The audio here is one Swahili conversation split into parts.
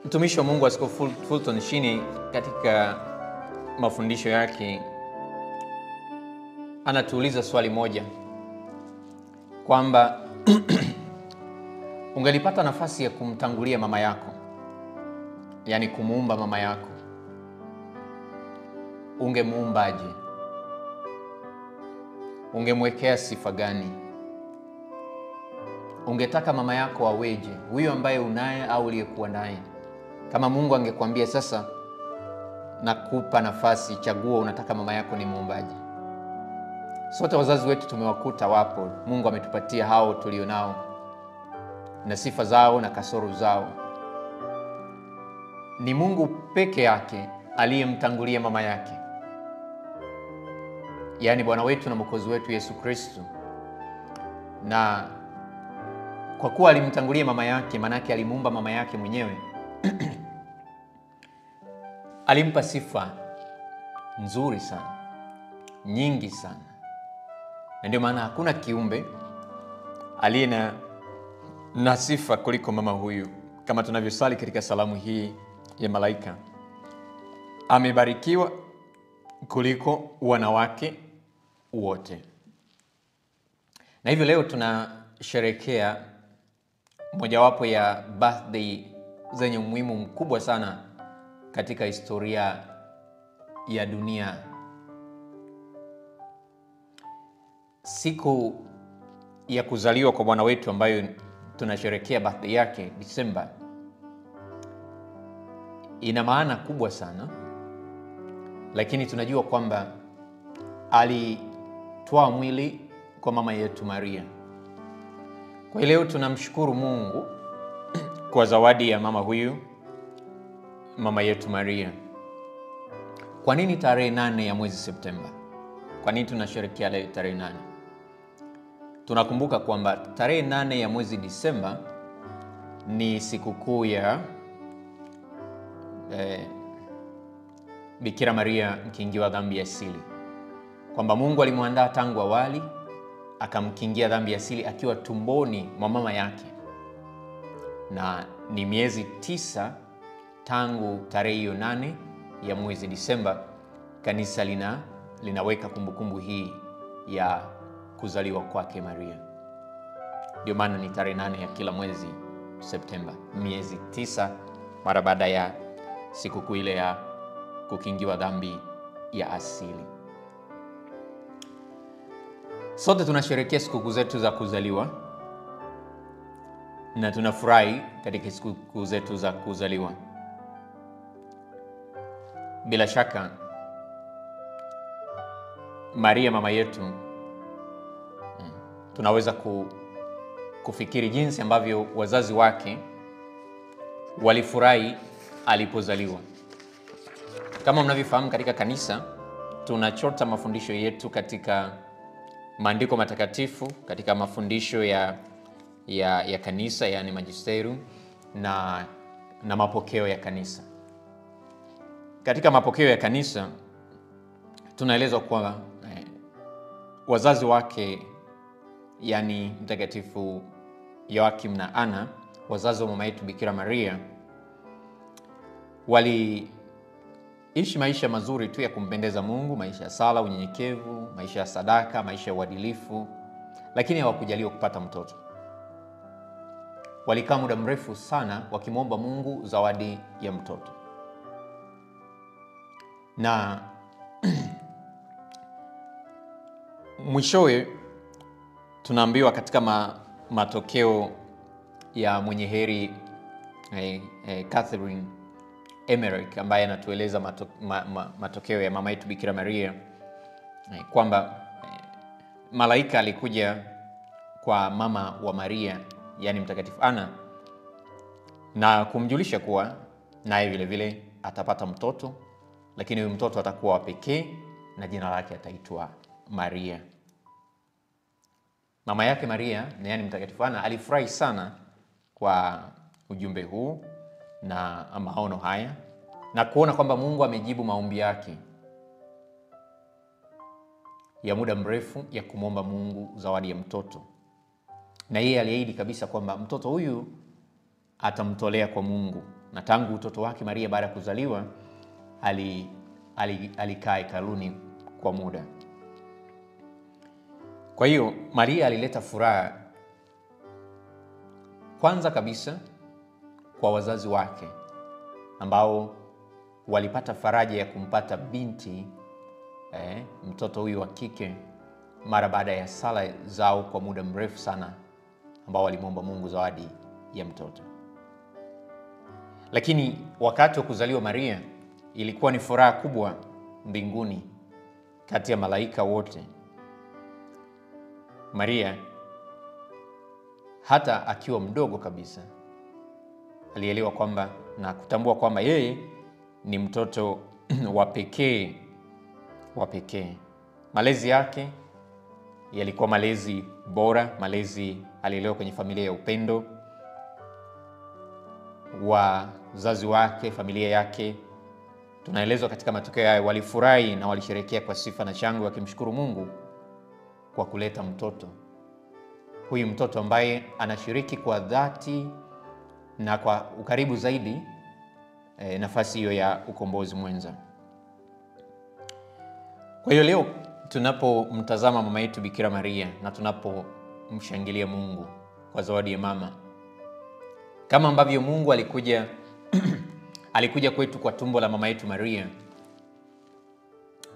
Mtumishi wa Mungu Askofu Fulton Shini katika mafundisho yake anatuuliza swali moja kwamba ungelipata nafasi ya kumtangulia mama yako, yani kumuumba mama yako, ungemuumbaje? Ungemwekea sifa gani? Ungetaka mama yako aweje, huyo ambaye unaye au uliyekuwa naye? Kama Mungu angekwambia sasa nakupa nafasi, chagua, unataka mama yako ni muumbaje? Sote wazazi wetu tumewakuta wapo, Mungu ametupatia hao tulionao na sifa zao na kasoro zao. Ni Mungu peke yake aliyemtangulia mama yake, yani Bwana wetu na Mwokozi wetu Yesu Kristo. Na kwa kuwa alimtangulia mama yake, maana yake alimuumba mama yake mwenyewe alimpa sifa nzuri sana, nyingi sana. Na ndio maana hakuna kiumbe aliye na sifa kuliko mama huyu. Kama tunavyosali katika salamu hii ya malaika, amebarikiwa kuliko wanawake wote. Na hivyo leo tunasherehekea mojawapo ya birthday zenye umuhimu mkubwa sana katika historia ya dunia. Siku ya kuzaliwa kwa Bwana wetu ambayo tunasherehekea birthday yake Disemba ina maana kubwa sana, lakini tunajua kwamba alitoa mwili kwa mama yetu Maria. Kwa leo tunamshukuru Mungu kwa zawadi ya mama huyu, mama yetu Maria. Kwa nini tarehe 8 ya mwezi Septemba? Kwa nini tunasherehekea leo tarehe 8? Tunakumbuka kwamba tarehe 8 ya mwezi Disemba ni sikukuu ya Bikira Maria mkingiwa dhambi ya asili, kwamba Mungu alimwandaa tangu awali akamkingia dhambi ya asili akiwa tumboni mwa mama yake. Na ni miezi 9 tangu tarehe hiyo 8 ya mwezi Disemba kanisa linaweka kumbukumbu hii ya kuzaliwa kwake Maria. Ndio maana ni tarehe 8 ya kila mwezi Septemba, miezi 9 mara baada ya sikukuu ile ya kukingiwa dhambi ya asili. Sote tunasherehekea sikukuu zetu za kuzaliwa na tunafurahi katika sikukuu zetu za kuzaliwa. Bila shaka Maria mama yetu, tunaweza kufikiri jinsi ambavyo wazazi wake walifurahi alipozaliwa. Kama mnavyofahamu, katika kanisa tunachota mafundisho yetu katika maandiko matakatifu, katika mafundisho ya kanisa, yani magisterium, na mapokeo ya kanisa. Katika mapokeo ya kanisa tunaelezwa kwamba wazazi wake, yani Mtakatifu Yoakim na Ana, wazazi wa mama yetu Bikira Maria, waliishi maisha mazuri tu ya kumpendeza Mungu, maisha ya sala, unyenyekevu, maisha ya sadaka, maisha ya uadilifu, lakini hawakujaliwa kupata mtoto. Walikaa muda mrefu sana wakimwomba Mungu zawadi ya mtoto. Na mwishowe tunaambiwa katika matokeo ya mwenye heri Catherine Emmerich, ambaye anatueleza matokeo ya mama yetu Bikira Maria, kwamba malaika alikuja kwa mama wa Maria, yani Mtakatifu Ana, na kumjulisha kuwa naye vile vile atapata mtoto, lakini huyu mtoto atakuwa wa pekee na jina lake ataitwa Maria. Mama yake Maria, yani Mtakatifu Ana, alifurahi sana kwa ujumbe huu na maono haya, na kuona kwamba Mungu amejibu maombi yake ya muda mrefu ya kumwomba Mungu zawadi ya mtoto. Na yeye aliahidi kabisa kwamba mtoto huyu atamtolea kwa Mungu na tangu utoto wake Maria baada ya kuzaliwa alikaa hekaluni kwa muda. Kwa hiyo Maria alileta furaha kwanza kabisa kwa wazazi wake ambao walipata faraja ya kumpata binti mtoto huyu wa kike mara baada ya sala zao kwa muda mrefu sana ambao walimwomba Mungu zawadi ya mtoto. Lakini wakati wa kuzaliwa Maria ilikuwa ni furaha kubwa mbinguni kati ya malaika wote. Maria hata akiwa mdogo kabisa alielewa kwamba na kutambua kwamba yeye ni mtoto wa pekee. Malezi yake yalikuwa malezi bora, malezi alielewa kwenye familia ya upendo. Wazazi wake, familia yake, tunaelezwa katika matokeo yao walifurahi na walisherehekea kwa sifa na shangwe wakimshukuru Mungu kwa kuleta mtoto. Huyu mtoto ambaye anashiriki kwa dhati na kwa ukaribu zaidi nafasi hiyo ya ukombozi mwenza. Kwa hiyo leo tunapomtazama mama yetu Bikira Maria na tunapomshangilia Mungu kwa zawadi ya mama, kama ambavyo Mungu alikuja kwetu kwa tumbo la mama yetu Maria,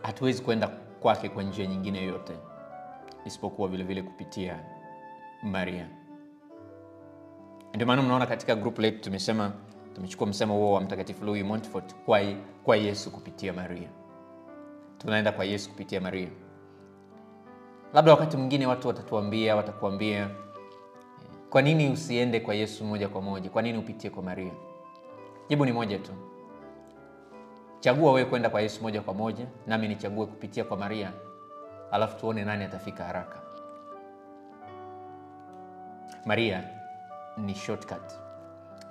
hatuwezi kwenda kwake kwa njia nyingine yoyote isipokuwa vile vile kupitia Maria. Ndio maana mnaona katika group letu tumechukua msemo huo wa Mtakatifu Louis Montfort, kwa Yesu kupitia Maria. Tunaenda kwa Yesu kupitia Maria. Labda wakati mwingine watu watakuambia, kwa nini usiende kwa Yesu moja kwa moja? Kwa nini upitie kwa Maria? Jibu ni moja tu. Chagua wewe kwenda kwa Yesu moja kwa moja, nami nichague kupitia kwa Maria. Alafu tuone nani atafika haraka. Maria ni shortcut.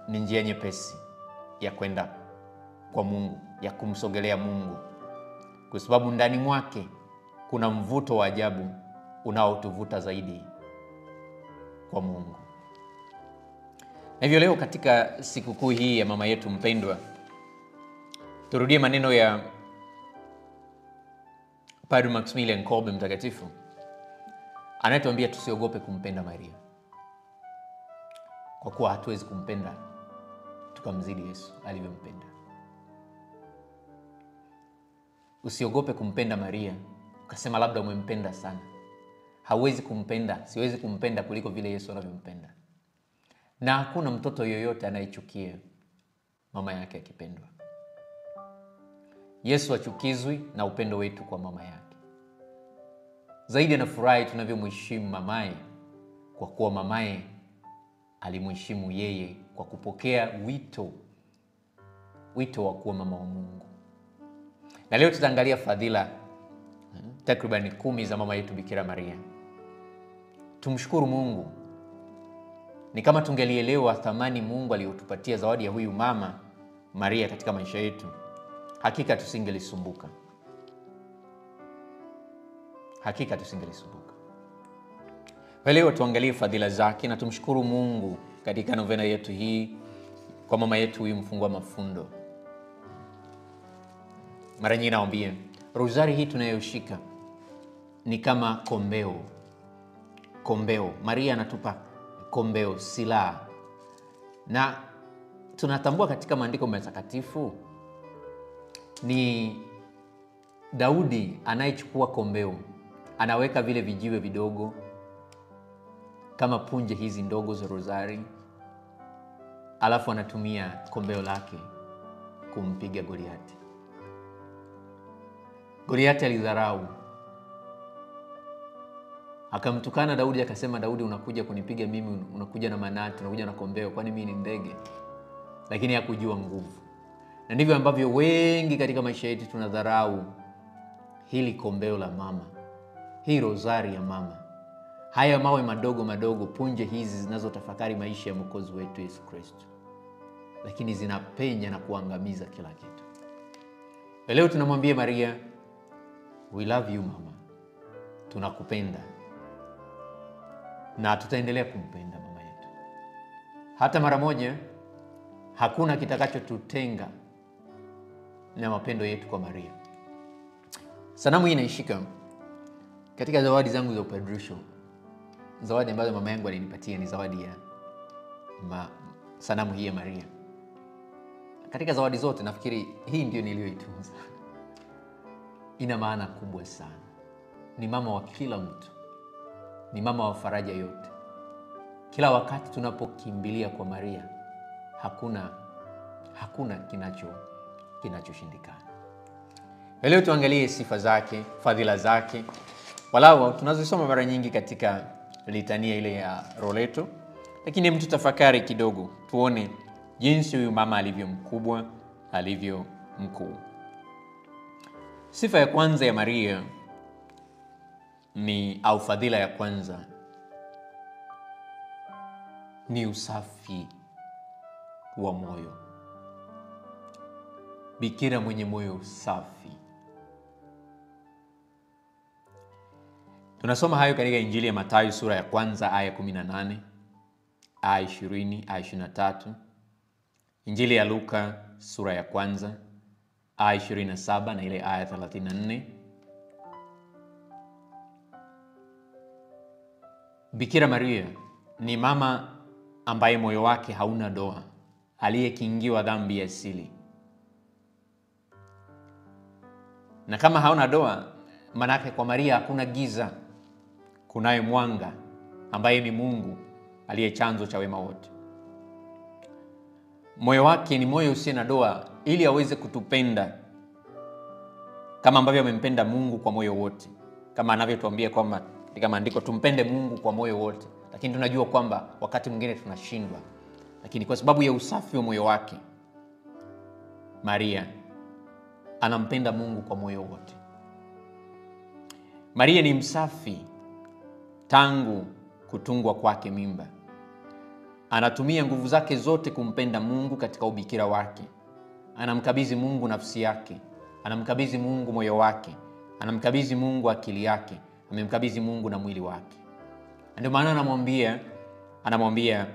Ni njia nyepesi ya kwenda kwa Mungu, ya kumsogelea Mungu. Kwa sababu ndani mwake kuna mvuto wa ajabu unaotuvuta zaidi kwa Mungu. Na hivyo leo katika sikukuu hii ya mama yetu mpendwa, turudie maneno ya Padre Maximilian Kolbe mtakatifu anayetuambia tusiogope kumpenda Maria, kwa kuwa hatuwezi kumpenda tukamzidi Yesu alivyompenda. Usiogope kumpenda Maria ukasema labda umempenda sana. Hauwezi kumpenda, siwezi kumpenda kuliko vile Yesu anavyompenda. Na hakuna mtoto yoyote anayechukia mama yake akipendwa. Yesu hachukizwi na upendo wetu kwa mama yake. Zaidi anafurahi tunavyomheshimu mamaye, kwa kuwa mamaye alimheshimu yeye kwa kupokea wito wa kuwa mama wa Mungu. Na leo tutaangalia fadhila takriban 10 za mama yetu Bikira Maria. Tumshukuru Mungu. Ni kama tungelielewa thamani Mungu aliyotupatia zawadi ya huyu mama Maria katika maisha yetu, hakika tusingelisumbuka. Leo tuangalie fadhila zake na tumshukuru Mungu katika novena yetu hii kwa mama yetu huyu mfungwa mafundo. Mara nyingi naambia, rozari hii tunayoshika ni kama kombeo. Maria anatupa kombeo, silaha. Na tunatambua katika maandiko matakatifu ni Daudi anayechukua kombeo, anaweka vile vijiwe vidogo kama punje hizi ndogo za rozari, alafu anatumia kombeo lake kumpiga Goliati. Goliati alidharau, akamtukana Daudi, akasema, Daudi, unakuja kunipiga mimi, unakuja na manati, unakuja na kombeo, kwani mimi ni ndege? Lakini hakujua nguvu. Na ndivyo ambavyo wengi katika maisha yetu tunadharau hili kombeo la mama, hii rozari ya mama, haya mawe madogo, punje hizi zinazotafakari maisha ya Mwokozi wetu Yesu Kristo, lakini zinapenya na kuangamiza kila kitu. Leo tunamwambia Maria, we love you mama, tunakupenda na tutaendelea kumpenda mama yetu. Hata mara moja hakuna kitakachotutenga na mapendo yetu kwa Maria. Sanamu hii naishika katika zawadi zangu za upadrisho. Zawadi ambazo mama yangu alinipatia ni zawadi ya sanamu hii ya Maria. Katika zawadi zote nafikiri hii ndio niliyoitunza. Ina maana kubwa sana. Ni mama wa kila mtu. Ni mama wa faraja yote. Kila wakati tunapokimbilia kwa Maria, hakuna kinachoshindikana. Leo tuangalie sifa zake, fadhila zake. Walau tunazisoma mara nyingi katika litania ile ya Roleto, lakini mtu tafakari kidogo, tuone jinsi huyu mama alivyo mkubwa, alivyo mkuu. Sifa ya kwanza ya Maria au fadhila ya kwanza ni usafi wa moyo. Bikira mwenye moyo safi. Tunasoma hayo katika Injili ya Mathayo sura ya kwanza aya 18, aya 20, aya 23. Injili ya Luka sura ya kwanza aya 27 na ile aya 34. Bikira Maria ni mama ambaye moyo wake hauna doa, aliyekingiwa dhambi ya asili. Na kama hauna doa, manake kwa Maria hakuna giza, kunaye mwanga ambaye ni Mungu aliye chanzo cha wema wote. Moyo wake ni moyo usio na doa ili aweze kutupenda kama ambavyo amempenda Mungu kwa moyo wote. Kama anavyotuambia kwamba katika maandiko tumpende Mungu kwa moyo wote. Lakini tunajua kwamba wakati mwingine tunashindwa. Lakini kwa sababu ya usafi wa moyo wake, Maria anampenda Mungu kwa moyo wote. Maria ni msafi tangu kutungwa kwake mimba. Anatumia nguvu zake zote kumpenda Mungu katika ubikira wake. Anamkabidhi Mungu nafsi yake, anamkabidhi Mungu moyo wake, anamkabidhi Mungu akili yake, amemkabidhi Mungu na mwili wake. Ndio maana anamwambia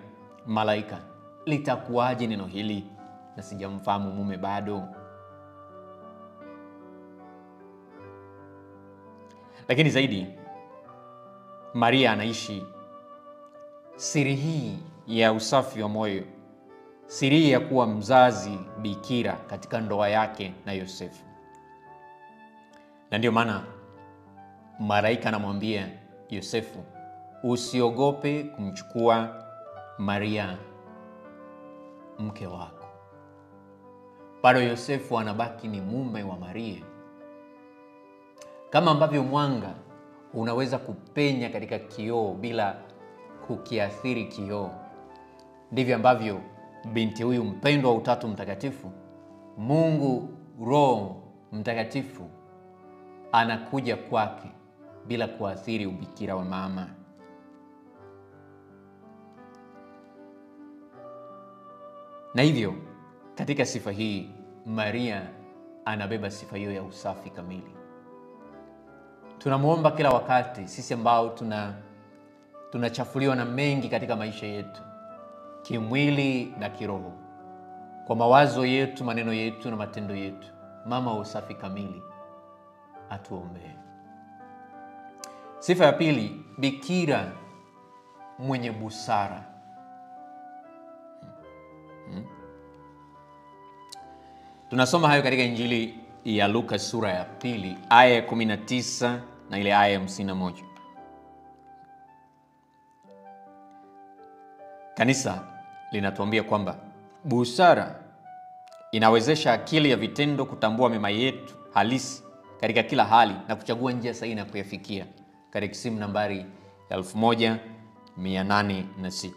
malaika, litakuwaje neno hili na sijamfahamu mume bado? Lakini zaidi, Maria anaishi siri hii ya usafi wa moyo, siri ya kuwa mzazi bikira katika ndoa yake na Yosefu. Na ndio maana malaika anamwambia Yosefu, usiogope kumchukua Maria mke wako. Bado Yosefu anabaki ni mume wa Maria. Kama ambavyo mwanga unaweza kupenya katika kioo bila kukiathiri kioo, ndivyo ambavyo binti huyu mpendwa wa Utatu Mtakatifu, Mungu Roho Mtakatifu, anakuja kwake bila kuathiri ubikira wa mama. Na hivyo katika sifa hii Maria anabeba sifa hiyo ya usafi kamili. Tunamuomba kila wakati sisi ambao tunachafuliwa na mengi katika maisha yetu, kimwili na kiroho, kwa mawazo yetu, maneno yetu na matendo yetu, mama wa usafi kamili atuombee. Sifa ya pili, bikira mwenye busara. Tunasoma hayo katika Injili ya Luka sura ya 2 aya ya 19 na ile aya ya 51. Kanisa linatuambia kwamba busara inawezesha akili ya vitendo kutambua mema yetu halisi katika kila hali na kuchagua njia sahihi na kuyafikia, katika kisimu nambari 1806.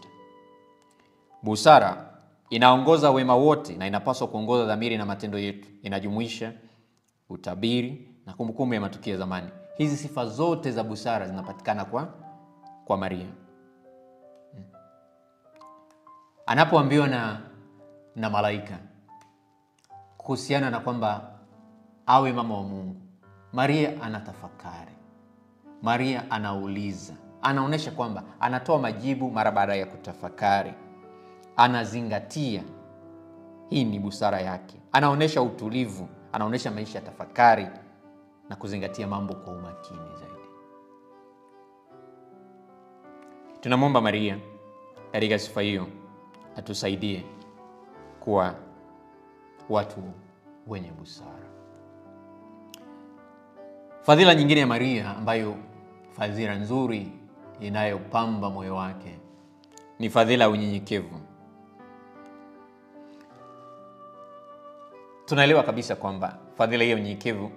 Busara inaongoza wema wote na inapaswa kuongoza dhamiri na matendo yetu. Inajumuisha utabiri na kumbukumbu ya matukio ya zamani. Hizi sifa zote za busara zinapatikana kwa Maria. Anapoambiwa na malaika kuhusiana na kwamba awe mama wa Mungu, Maria anatafakari. Maria anauliza, anaonesha kwamba anatoa majibu mara baada ya kutafakari. Anazingatia Hii ni busara yake. Anaonesha utulivu, anaonesha maisha ya tafakari na kuzingatia mambo kwa umakini zaidi. Tunamwomba Maria katika sifa hiyo atusaidie kuwa watu wenye busara. Fadhila nyingine ya Maria ambayo fadhila nzuri inayopamba moyo wake ni fadhila ya unyenyekevu. Tunaelewa kabisa kwamba fadhila hiyo unyenyekevu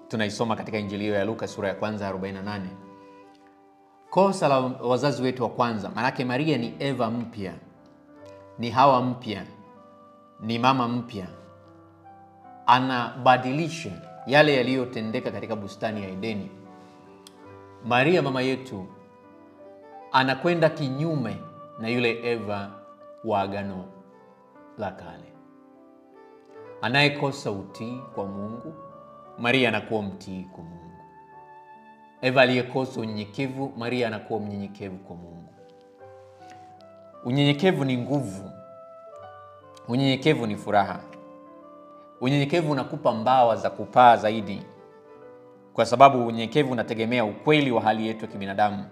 tunaisoma katika Injili ya Luka sura ya 1:48. Kosa la wazazi wetu wa kwanza, manake Maria ni Eva mpya, ni Hawa mpya, ni mama mpya. Anabadilisha yale yaliyotendeka katika bustani ya Edeni. Maria mama yetu anakwenda kinyume na yule Eva wa Agano la Kale. Anayekosa utii kwa Mungu, Maria anakuwa mtii kwa Mungu. Eva aliyekosa unyenyekevu, Maria anakuwa mnyenyekevu kwa Mungu. Unyenyekevu ni nguvu. Unyenyekevu ni furaha. Unyenyekevu unakupa mbawa za kupaa zaidi, kwa sababu unyenyekevu unategemea ukweli wa hali yetu ya kibinadamu.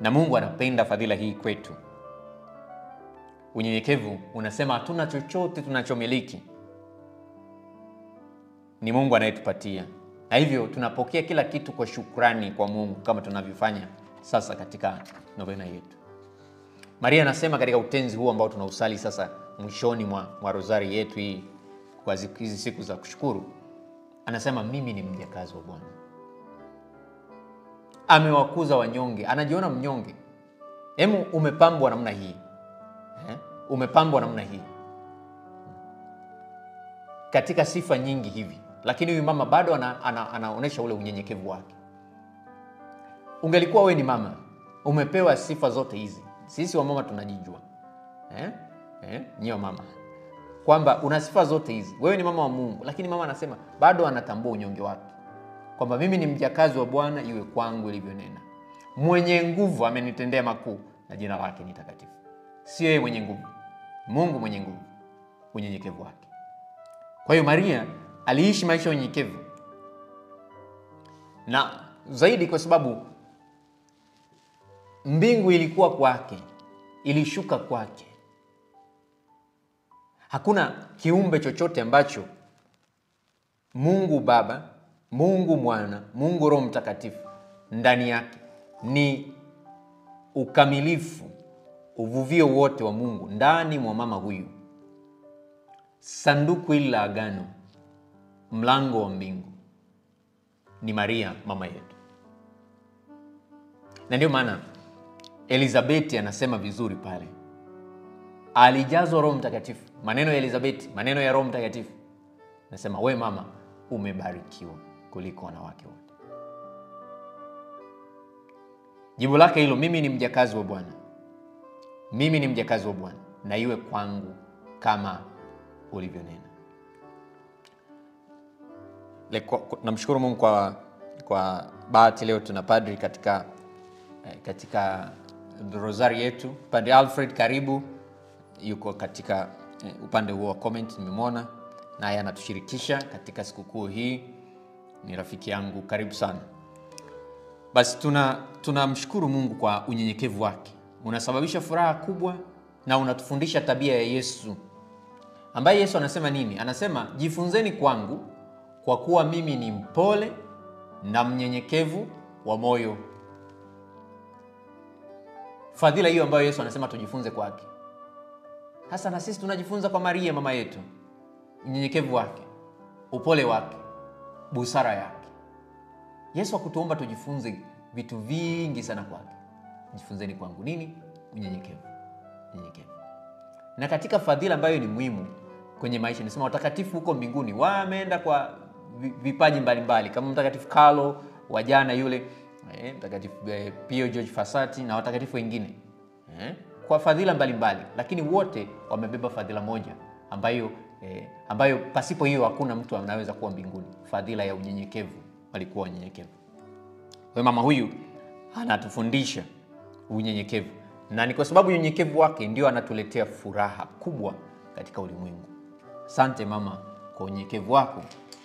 Na Mungu anapenda fadhila hii kwetu. Unyenyekevu unasema hatuna chochote tunachomiliki, ni Mungu anayetupatia. Na hivyo tunapokea kila kitu kwa shukrani kwa Mungu, kama tunavyofanya sasa katika novena yetu. Maria anasema katika utenzi huu ambao tunausali sasa mwishoni mwa rozari yetu hii kwa hizi siku za kushukuru, anasema mimi ni mjakazi wa Bwana. Amewakuza wanyonge, anajiona mnyonge. Hemu umepambwa namna hii. Umepambwa namna hii katika sifa nyingi hivi, lakini huyu mama bado anaonesha ule unyenyekevu wake. Ungelikuwa wewe ni mama, umepewa sifa zote hizi. Sisi wa mama tunajijua. Nyie mama, kwamba una sifa zote hizi. Wewe ni mama wa Mungu, lakini mama anasema bado anatambua unyonge wake. Kwamba mimi ni mjakazi wa Bwana, iwe kwangu ilivyonena. Mwenye nguvu amenitendea makuu, na jina lake ni takatifu. Sio yeye mwenye nguvu, Mungu mwenye nguvu, unyenyekevu wake. Kwa hiyo Maria aliishi maisha ya unyenyekevu. Na zaidi kwa sababu mbingu ilikuwa kwake, ilishuka kwake. Hakuna kiumbe chochote ambacho Mungu Baba, Mungu Mwana, Mungu Roho Mtakatifu ndani yake ni ukamilifu, uvuvio wote wa Mungu ndani mwa mama huyu. Sanduku hili la agano, mlango wa mbingu, ni Maria mama yetu. Na ndio maana Elizabeti anasema vizuri pale, alijazwa Roho Mtakatifu. Maneno ya Elizabeti, maneno ya Roho Mtakatifu, nasema we mama umebarikiwa kuliko wanawake wote. Jibu lake hilo, mimi ni mjakazi wa Bwana. Mimi ni mjakazi wa Bwana, na iwe kwangu kama ulivyonena. Namshukuru Mungu kwa bahati leo tuna padri katika rosari yetu. Padri Alfred karibu, yuko katika upande huo wa comment, nimemwona naye anatushirikisha katika sikukuu hii. Ni rafiki yangu, karibu sana. Basi tunamshukuru Mungu kwa unyenyekevu wake. Unasababisha furaha kubwa na unatufundisha tabia ya Yesu. Ambaye Yesu anasema nini? Anasema jifunzeni kwangu kwa kuwa mimi ni mpole na mnyenyekevu wa moyo. Fadhila hiyo ambayo Yesu anasema tujifunze kwake, hasa na sisi tunajifunza kwa Maria mama yetu. Unyenyekevu wake, upole wake, busara yake. Yesu akutuomba tujifunze vitu vingi sana kwake. Jifunzeni kwangu nini? Unyenyekevu. Unyenyekevu. Na katika fadhila ambayo ni muhimu kwenye maisha, nisema watakatifu huko mbinguni wameenda kwa vipaji mbalimbali, kama Mtakatifu Carlo wa jana yule, Mtakatifu Pio George Fasati na watakatifu wengine, kwa fadhila mbalimbali, lakini wote wamebeba fadhila moja ambayo pasipo hiyo hakuna mtu anaweza kuwa mbinguni. Fadhila ya unyenyekevu. Walikuwa unyenyekevu. Kwa mama huyu anatufundisha unyenyekevu. na ni kwa sababu unyenyekevu wake ndio anatuletea furaha kubwa katika ulimwengu. Asante mama kwa unyenyekevu wako.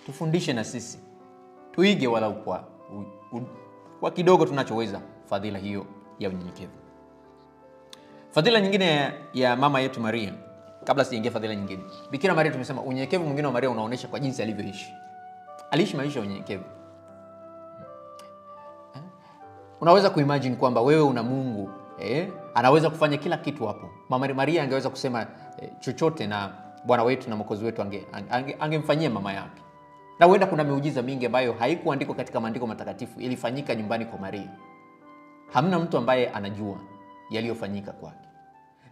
Tufundishe na sisi tuige walau kwa kidogo tunachoweza fadhila hiyo ya unyenyekevu. Fadhila nyingine ya mama yetu Maria, kabla sijaingia fadhila nyingine. Bikira Maria tumesema unyenyekevu mwingine wa Maria unaonesha kwa jinsi alivyoishi. Aliishi maisha ya unyenyekevu. Unaweza kuimagine kwamba wewe una Mungu, anaweza kufanya kila kitu hapo. Mama Maria angeweza kusema chochote na Bwana wetu na Mwokozi wetu angemfanyia mama yake. Na huenda kuna miujiza mingi ambayo haikuandikwa katika maandiko matakatifu, ilifanyika nyumbani kwa Maria. Hamna mtu ambaye anajua yaliyofanyika kwake.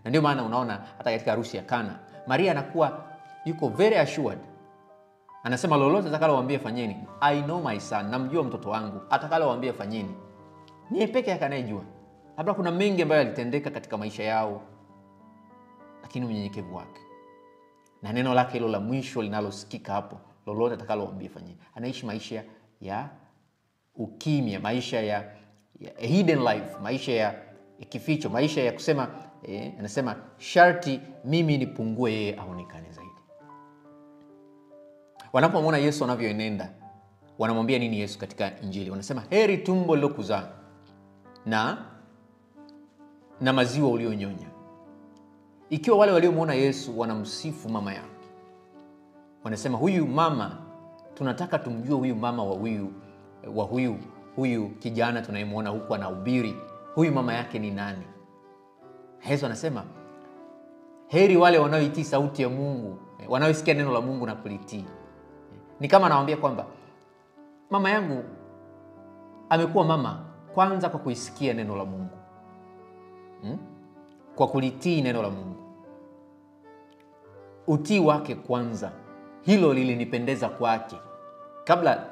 Na ndio maana unaona hata katika harusi ya Kana, Maria anakuwa yuko very assured. Anasema lolote atakalowaambia fanyeni. I know my son, namjua mtoto wangu, atakalowaambia fanyeni. Ni peke yake anayejua. Labda kuna mengi ambayo yalitendeka katika maisha yao, lakini unyenyekevu wake na neno lake hilo la mwisho linalosikika hapo, lolote atakalowaambia fanyeni. Anaishi maisha ya ukimya, maisha ya hidden life, maisha ya kificho, maisha ya kusema anasema sharti mimi nipungue yeye aonekane zaidi. Wanapomwona Yesu anavyoenenda, wanamwambia nini Yesu katika Injili? Wanasema heri tumbo lilokuzaa na maziwa ulionyonya. Ikiwa wale waliomwona Yesu wanamsifu mama yake, wanasema huyu mama, tunataka tumjue huyu mama wa huyu kijana tunayemwona huku anahubiri, huyu mama yake ni nani? Yesu anasema heri wale wanaoitii sauti ya Mungu, wanaosikia neno la Mungu na kulitii. Ni kama anawaambia kwamba mama yangu amekuwa mama kwanza kwa kuisikia neno la Mungu, kwa kulitii neno la Mungu. Utii wake kwanza, hilo lilinipendeza kwake.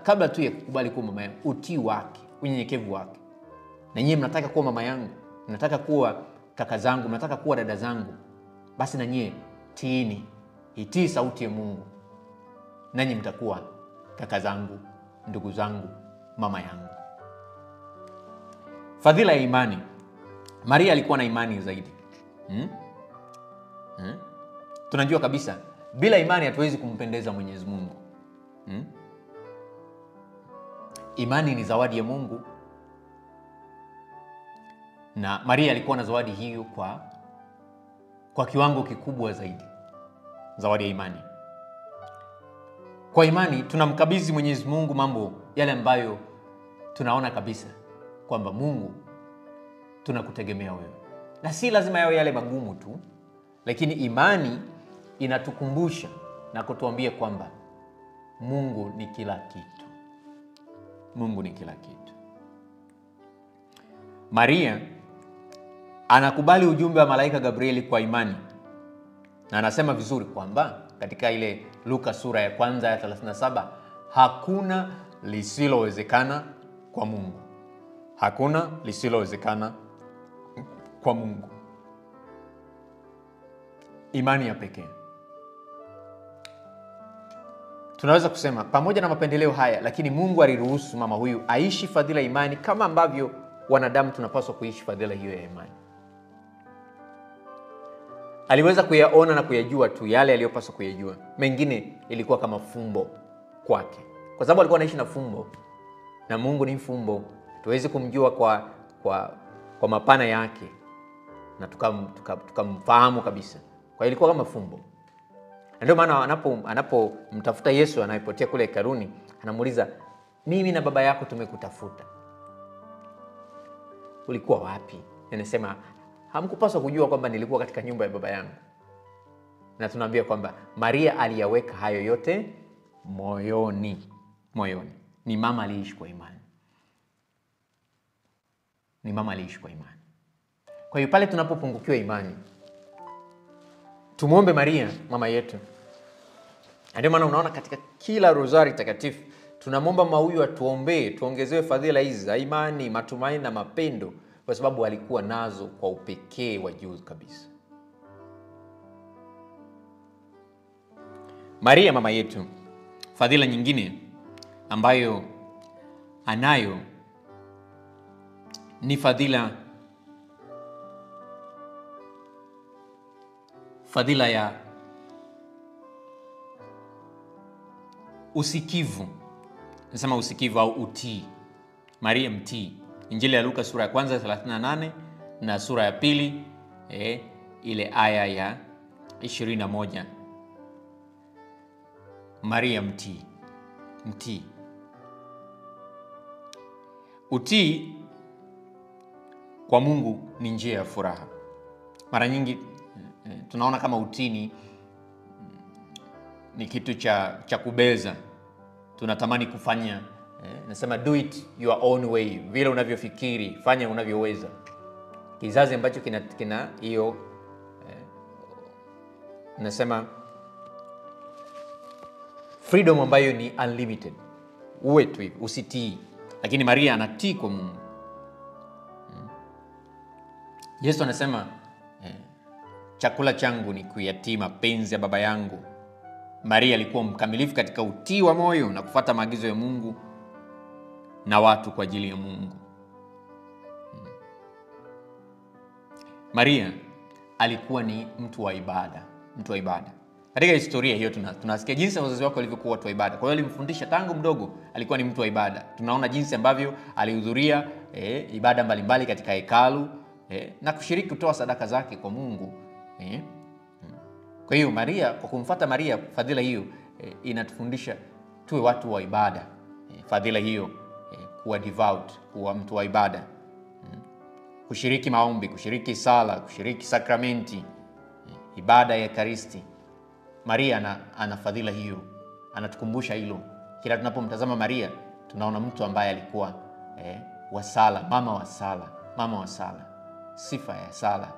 Kabla tu ya kukubali kuwa mama yangu, utii wake, unyenyekevu wake. Na nyie mnataka kuwa mama yangu, mnataka kuwa kaka zangu, mnataka kuwa dada zangu, basi na nyie tiini, itii sauti ya Mungu, nanyi mtakuwa kaka zangu, ndugu zangu, mama yangu. Fadhila ya imani. Maria alikuwa na imani zaidi. Tunajua kabisa bila imani hatuwezi kumpendeza Mwenyezi Mungu. Imani ni zawadi ya Mungu, na Maria alikuwa na zawadi hiyo kwa kiwango kikubwa zaidi. Zawadi ya imani. Kwa imani tunamkabidhi Mwenyezi Mungu mambo yale ambayo tunaona kabisa kwamba Mungu, tunakutegemea wewe. Na si lazima yawe yale magumu tu, lakini imani inatukumbusha na kutuambia kwamba Mungu ni kila kitu. Mungu ni kila kitu. Maria anakubali ujumbe wa malaika Gabrieli kwa imani. Na anasema vizuri kwamba katika ile Luka sura ya 1 ya 37, hakuna lisilowezekana kwa Mungu. Hakuna lisilowezekana kwa Mungu. Imani ya pekee. Tunaweza kusema pamoja na mapendeleo haya, lakini Mungu aliruhusu mama huyu aishi fadhila ya imani kama ambavyo wanadamu tunapaswa kuishi fadhila hiyo ya imani. Aliweza kuyaona na kuyajua tu yale aliyopaswa kuyajua. Mengine ilikuwa kama fumbo kwake, kwa sababu alikuwa anaishi na fumbo, na Mungu ni fumbo. Tuwezi kumjua kwa mapana yake na tukamfahamu kabisa. Kwa hiyo ilikuwa kama fumbo. Ndio maana anapomtafuta Yesu anayepotea kule hekaluni, anamuuliza, mimi na baba yako tumekutafuta, ulikuwa wapi? Anasema, hamkupaswa kujua kwamba nilikuwa katika nyumba ya baba yangu. Na tunaambia kwamba Maria aliyaweka hayo yote moyoni. Ni mama aliishi kwa imani. Kwa hiyo pale tunapopungukiwa imani, tumuombe Maria mama yetu. Ndio maana unaona katika kila rozari takatifu tunamwomba mama huyu atuombee, tuongezewe fadhila hizi za imani, matumaini na mapendo, kwa sababu alikuwa nazo kwa upekee wa juu kabisa. Maria mama yetu, fadhila nyingine ambayo anayo ni fadhila fadhila ya usikivu. Nasema usikivu au utii. Maria mtii. Injili ya Luka sura ya kwanza 38 na sura ya pili ile aya ya 21. Maria mtii. Mtii. Utii kwa Mungu ni njia ya furaha. Mara nyingi tunaona kama utii ni kitu cha kubeza. Tunatamani kufanya nasema do it your own way, vile unavyofikiri, fanya unavyoweza. Kizazi ambacho kina hiyo nasema freedom ambayo ni unlimited. Uwe tu hivi, usitii. Lakini Maria anatii kwa Mungu. Yesu anasema chakula changu ni kuyatii mapenzi ya Baba yangu. Maria alikuwa mkamilifu katika utii wa moyo na kufuata maagizo ya Mungu na watu kwa ajili ya Mungu. Maria alikuwa ni mtu wa ibada, mtu wa ibada. Katika historia hiyo tunasikia jinsi wazazi wake walivyokuwa watu wa ibada. Kwa hiyo alimfundisha tangu mdogo, alikuwa ni mtu wa ibada. Tunaona jinsi ambavyo alihudhuria ibada mbalimbali katika hekalu na kushiriki kutoa sadaka zake kwa Mungu. Kwa hiyo Maria, kwa kumfuata Maria, fadhila hiyo inatufundisha tuwe watu wa ibada. Fadhila hiyo kuwa devout, kuwa mtu wa ibada. Kushiriki maombi, kushiriki sala, kushiriki sakramenti, ibada ya Ekaristi. Maria ana fadhila hiyo. Anatukumbusha hilo. Kila tunapomtazama Maria, tunaona mtu ambaye alikuwa wa sala, mama wa sala, mama wa sala. Sifa ya sala.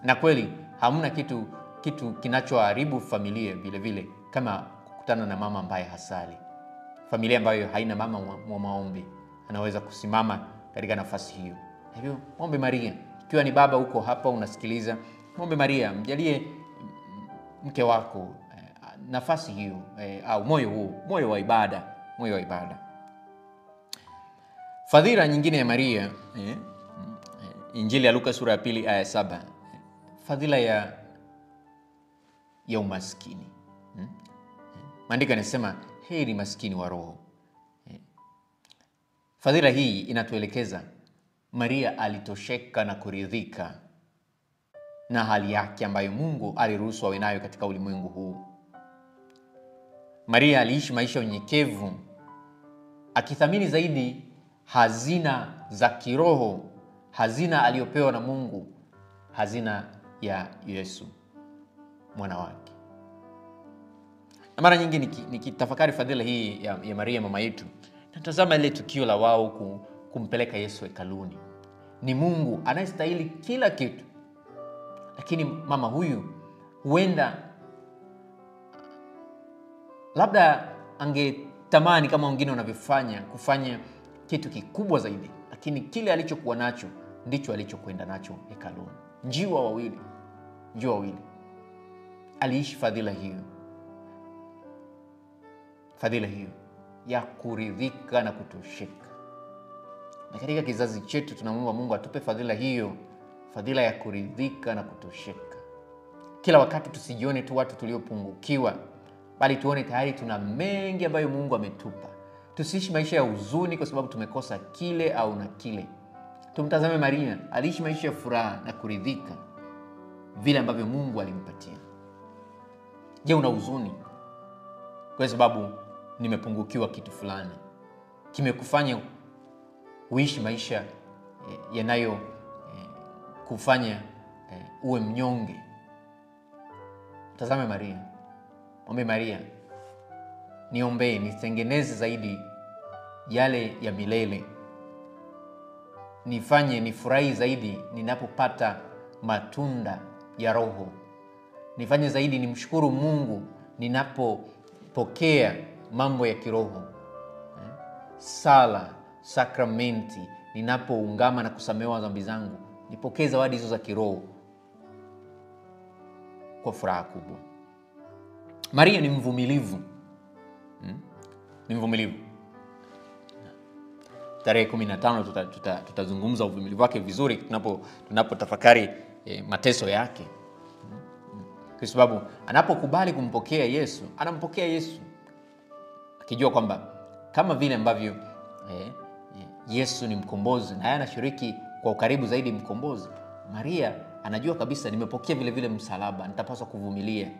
Na kweli hamna kitu kinachoharibu familia vile vile kama kukutana na mama ambaye hasali. Familia ambayo haina mama wa maombi anaweza kusimama katika nafasi hiyo. Hivyo muombe Maria. Ikiwa ni baba huko hapa unasikiliza, muombe Maria, mjalie mke wako nafasi hiyo au moyo huu, moyo wa ibada, moyo wa ibada. Fadhila nyingine ya Maria, Injili ya Luka sura ya 2 aya 7. Fadhila ya umaskini. Maandiko yanasema heri maskini wa roho. Fadhila hii inatuelekeza Maria alitosheka na kuridhika na hali yake ambayo Mungu aliruhusu awe nayo katika ulimwengu huu. Maria aliishi maisha ya unyenyekevu, akithamini zaidi hazina za kiroho, hazina aliyopewa na Mungu, hazina ya Yesu mwana wake. Na mara nyingi nikitafakari fadhila hii ya Maria mama yetu, natazama ile tukio la wao kumpeleka Yesu hekaluni. Ni Mungu anayestahili kila kitu. Lakini mama huyu huenda labda angetamani kama wengine wanavyofanya kufanya kitu kikubwa zaidi, lakini kile alichokuwa nacho ndicho alichokwenda nacho hekaluni. Njiwa wawili aliishi fadhila hiyo ya kuridhika na kutosheka. Na katika kizazi chetu tunamuomba Mungu atupe fadhila hiyo, fadhila ya kuridhika na kutosheka. Kila wakati tusijione tu watu tuliopungukiwa, bali tuone tayari tuna mengi ambayo Mungu ametupa. Tusiishi maisha ya huzuni kwa sababu tumekosa kile au na kile. Tumtazame Maria, aliishi maisha ya furaha na kuridhika vile ambavyo Mungu alimpatia. Je, una huzuni kwa sababu nimepungukiwa kitu fulani? Kimekufanya uishi maisha yanayo kufanya uwe mnyonge? Tazame Maria. Ombe Maria, niombee nitengeneze zaidi yale ya milele. Nifurahi zaidi ninapopata matunda ya Roho. Nifanye zaidi nimshukuru Mungu ninapopokea mambo ya kiroho. Sala, sakramenti, ninapoungama na kusamehewa dhambi zangu. Nipokee zawadi hizo za kiroho kwa furaha kubwa. Maria ni mvumilivu. Ni mvumilivu. Tarehe 15 tutazungumza uvumilivu wake vizuri tunapotafakari mateso yake. kwa sababu anapokubali kumpokea Yesu, anampokea Yesu akijua kwamba kama vile ambavyo Yesu ni mkombozi na yeye anashiriki kwa ukaribu zaidi mkombozi, Maria anajua kabisa nimepokea vile vile msalaba, nitapaswa kuvumilia.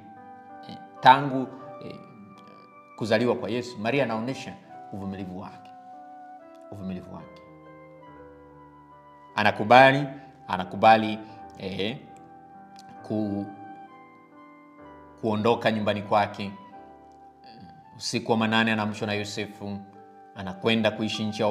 Tangu kuzaliwa kwa Yesu, Maria anaonesha uvumilivu wake. Anakubali kuondoka nyumbani kwake. Usiku wa manane anaamshwa na Yosefu, anakwenda kuishi nchi ya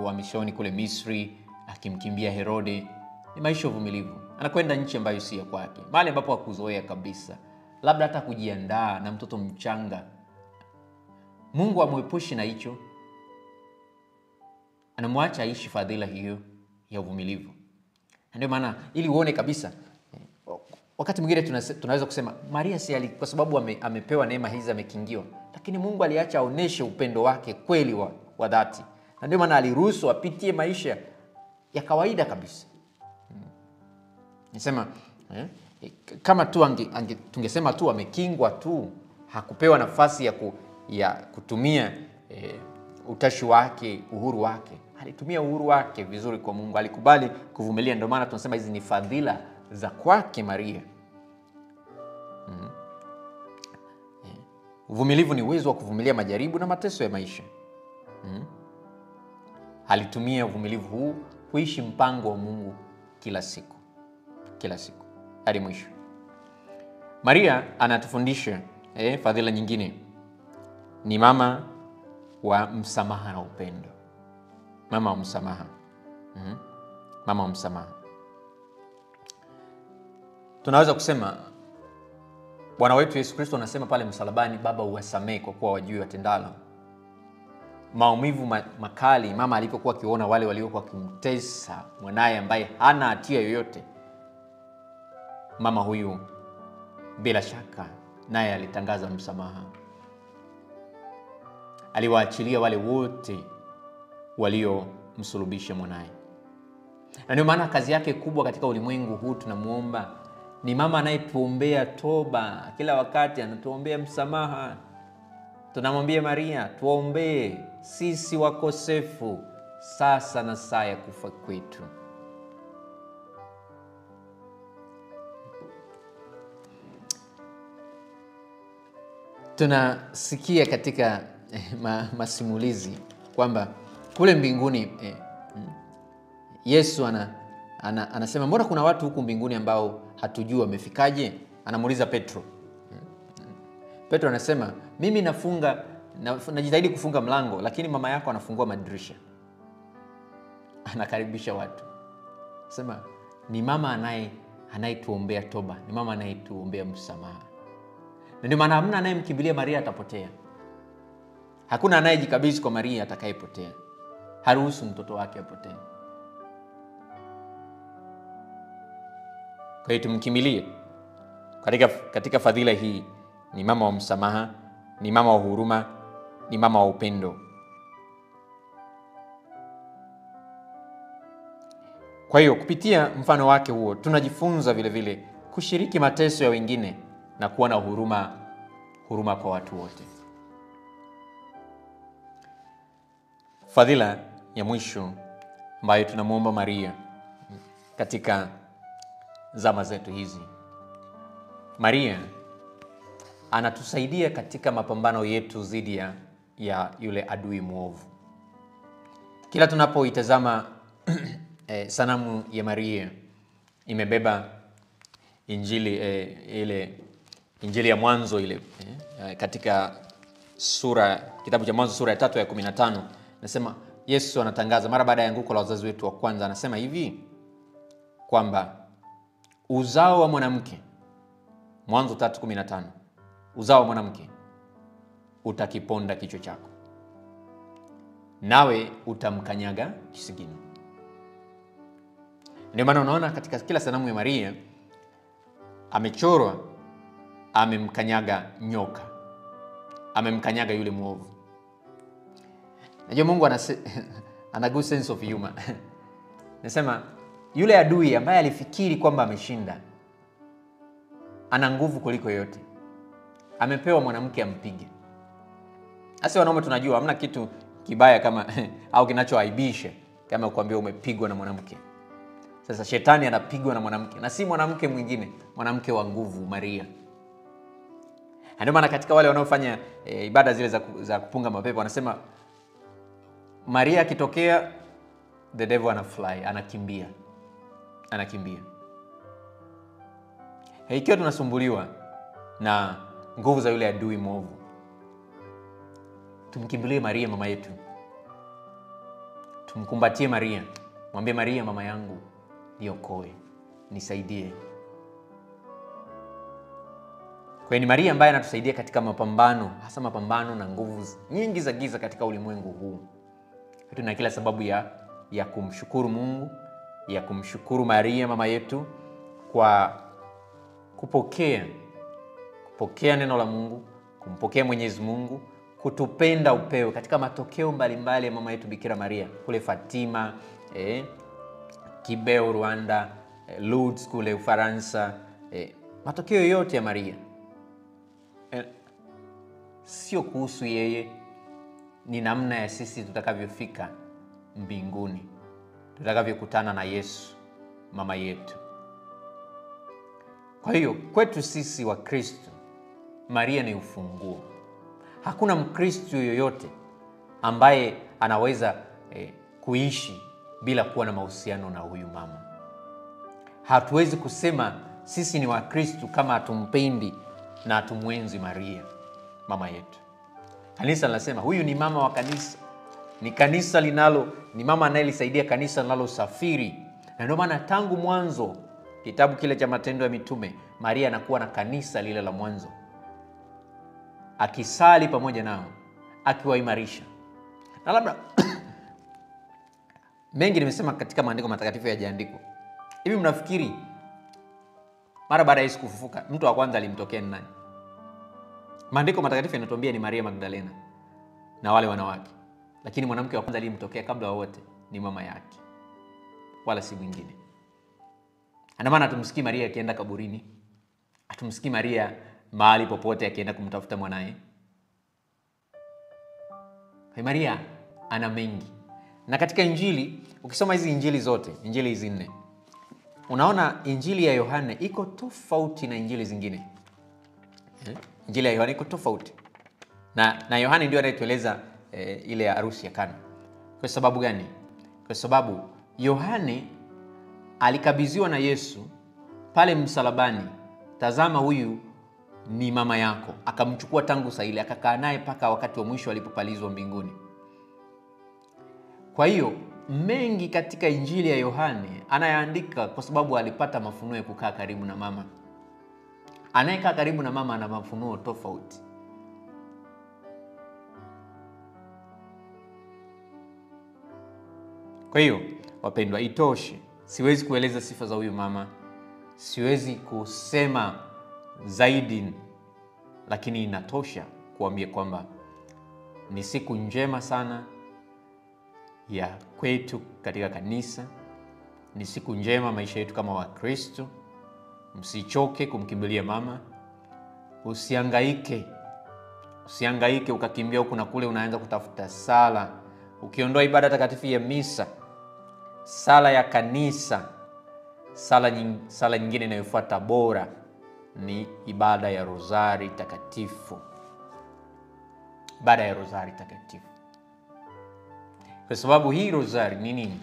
uhamishoni kule Misri, akimkimbia Herode. Ni maisha ya uvumilivu. Anakwenda nchi ambayo si ya kwake, mahali ambapo hakuzoea kabisa, labda hata kujiandaa na mtoto mchanga. Mungu amwepushi na hicho, anamwacha aishi fadhila hiyo ya uvumilivu. Ndio maana ili uone kabisa, wakati mwingine tunaweza kusema Maria si kwa sababu amepewa neema hizi amekingiwa, lakini Mungu aliacha aoneshe upendo wake kweli wa dhati. Na ndio maana aliruhusu apitie maisha ya kawaida kabisa. Nisema kama tu tungesema tu amekingwa tu, hakupewa nafasi ya kutumia utashi wake, uhuru wake. Alitumia uhuru wake vizuri kwa Mungu, alikubali kuvumilia. Ndio maana tunasema hizi ni fadhila za kwake Maria. Uvumilivu ni uwezo wa kuvumilia majaribu na mateso ya maisha. Alitumia uvumilivu huu kuishi mpango wa Mungu kila siku hadi mwisho. Maria anatufundisha fadhila nyingine, ni mama wa msamaha na upendo. Mama wa msamaha. Mama wa msamaha. Tunaweza kusema Bwana wetu Yesu Kristo anasema pale msalabani, Baba uwasamehe kwa kuwa wajui watendalo. Maumivu makali mama alipokuwa akiona wale waliokuwa kumtesa mwanae ambaye hana hatia yoyote, mama huyu bila shaka naye alitangaza msamaha. Aliwaachilia wale wote waliomsulubisha mwanae. Na ndio maana kazi yake kubwa katika ulimwengu huu tunamuomba ni mama anayetuombea toba. Kila wakati anatuombea msamaha. Tunamwambia Maria, tuombee sisi wakosefu sasa na saa ya kufa kwetu. Tunasikia katika masimulizi kwamba kule mbinguni Yesu anasema mbona kuna watu huku mbinguni ambao hatujui wamefikaje? Anamuuliza Petro. Petro anasema mimi najitahidi kufunga mlango, lakini mama yako anafungua madirisha, anakaribisha watu. Sema ni mama anayetuombea toba, ni mama anayetuombea msamaha. Na ndio maana hamna anayemkimbilia Maria atapotea. Hakuna anayejikabidhi kwa Maria atakayepotea. Haruhusu mtoto wake apotee. Kwa hiyo tumkimbilie katika fadhila hii. Ni mama wa msamaha, ni mama wa huruma, ni mama wa upendo. Kwa hiyo kupitia mfano wake huo tunajifunza vile vile kushiriki mateso ya wengine na kuwa na huruma kwa watu wote. Fadhila ya mwisho ambayo tunamuomba Maria katika zama zetu hizi. Maria anatusaidia katika mapambano yetu dhidi ya yule adui mwovu. Kila tunapoitazama sanamu ya Maria imebeba Injili ya Mwanzo katika kitabu cha Mwanzo sura ya 3 ya 15, nasema Yesu anatangaza mara baada ya anguko la wazazi wetu wa kwanza, anasema hivi kwamba uzao wa mwanamke, Mwanzo 3:15, uzao wa mwanamke utakiponda kichwa chako, nawe utamkanyaga kisigino. Ndio maana unaona katika kila sanamu ya Maria amechorwa amemkanyaga nyoka, amemkanyaga yule mwovu. Najua Mungu ana good sense of humor. Nasema yule adui ambaye alifikiri kwamba ameshinda, ana nguvu kuliko yote. Amepewa mwanamke ampige. Sasa wanaume tunajua hamna kitu kibaya kama au kinachoaibisha kama kuambia umepigwa na mwanamke. Sasa shetani anapigwa na mwanamke, na si mwanamke mwingine, mwanamke wa nguvu, Maria. Ndio maana katika wale wanaofanya ibada zile za kupunga mapepo wanasema Maria akitokea the devil anafly, anakimbia. Ikiwa tunasumbuliwa na nguvu za yule adui mwovu, tumkimbilie Maria mama yetu. Tumkumbatie Maria. Mwambie Maria, mama yangu, niokoe, nisaidie. Kwa ni Maria ambaye anatusaidia katika mapambano, hasa mapambano na nguvu nyingi za giza katika ulimwengu huu. Tuna kila sababu ya kumshukuru Mungu, ya kumshukuru Maria mama yetu kwa kupokea neno la Mungu, kumpokea Mwenyezi Mungu, kutupenda upeo katika matokeo mbalimbali ya mama yetu Bikira Maria kule Fatima, Kibeo Rwanda, Lourdes kule Ufaransa, matokeo yote ya Maria. Sio kuhusu yeye, ni namna ya sisi tutakavyofika mbinguni, tutakavyokutana na Yesu mama yetu. Kwa hiyo kwetu sisi wa Kristo, Maria ni ufunguo. Hakuna Mkristo yoyote ambaye anaweza kuishi bila kuwa na mahusiano na huyu mama. Hatuwezi kusema sisi ni Wakristo kama hatumpendi na hatumwenzi Maria mama yetu. Kanisa linasema huyu ni mama wa kanisa. Ni kanisa ni mama anayelisaidia kanisa linalosafiri. Na ndio maana tangu mwanzo kitabu kile cha Matendo ya Mitume, Maria anakuwa na kanisa lile la mwanzo, akisali pamoja nao, akiwaimarisha. Na labda mengi nimesema katika maandiko matakatifu yajaandikwa. Hivi mnafikiri mara baada ya Yesu kufufuka, mtu wa kwanza alimtokea ni nani? Maandiko matakatifu yanatuambia ni Maria Magdalena na wale wanawake. Lakini mwanamke wa kwanza aliyemtokea kabla wote ni mama yake, wala si mwingine. Ndio maana tumsikii Maria akienda kaburini, atumsikii Maria mahali popote akienda kumtafuta mwanae. Maria ana mengi. Na katika Injili, ukisoma hizi Injili zote, Injili hizi 4, unaona Injili ya Yohane iko tofauti na Injili zingine. Injili ya Yohane iko tofauti. Na Yohane ndio anayetueleza ile harusi ya Kana. Kwa sababu gani? Kwa sababu Yohane alikabidhiwa na Yesu pale msalabani, tazama huyu ni mama yako. Akamchukua tangu saa ile, akakaa naye mpaka wakati wa mwisho alipopalizwa mbinguni. Kwa hiyo mengi katika Injili ya Yohane anayaandika kwa sababu alipata mafunuo ya kukaa karibu na mama. Anayekaa karibu na mama ana mafunuo tofauti. Kwa hiyo wapendwa, itoshe. Siwezi kueleza sifa za huyu mama, siwezi kusema zaidi, lakini inatosha kuambia kwamba ni siku njema sana ya kwetu katika kanisa. Ni siku njema maisha yetu kama Wakristo. Msichoke kumkimbilia mama. Usihangaike ukakimbia huku na kule, unaanza kutafuta sala. Ukiondoa ibada takatifu ya misa, sala ya kanisa, sala nyingine inayofuata bora ni ibada ya Rozari takatifu. Ibada ya Rozari takatifu. Kwa sababu hii Rozari ni nini?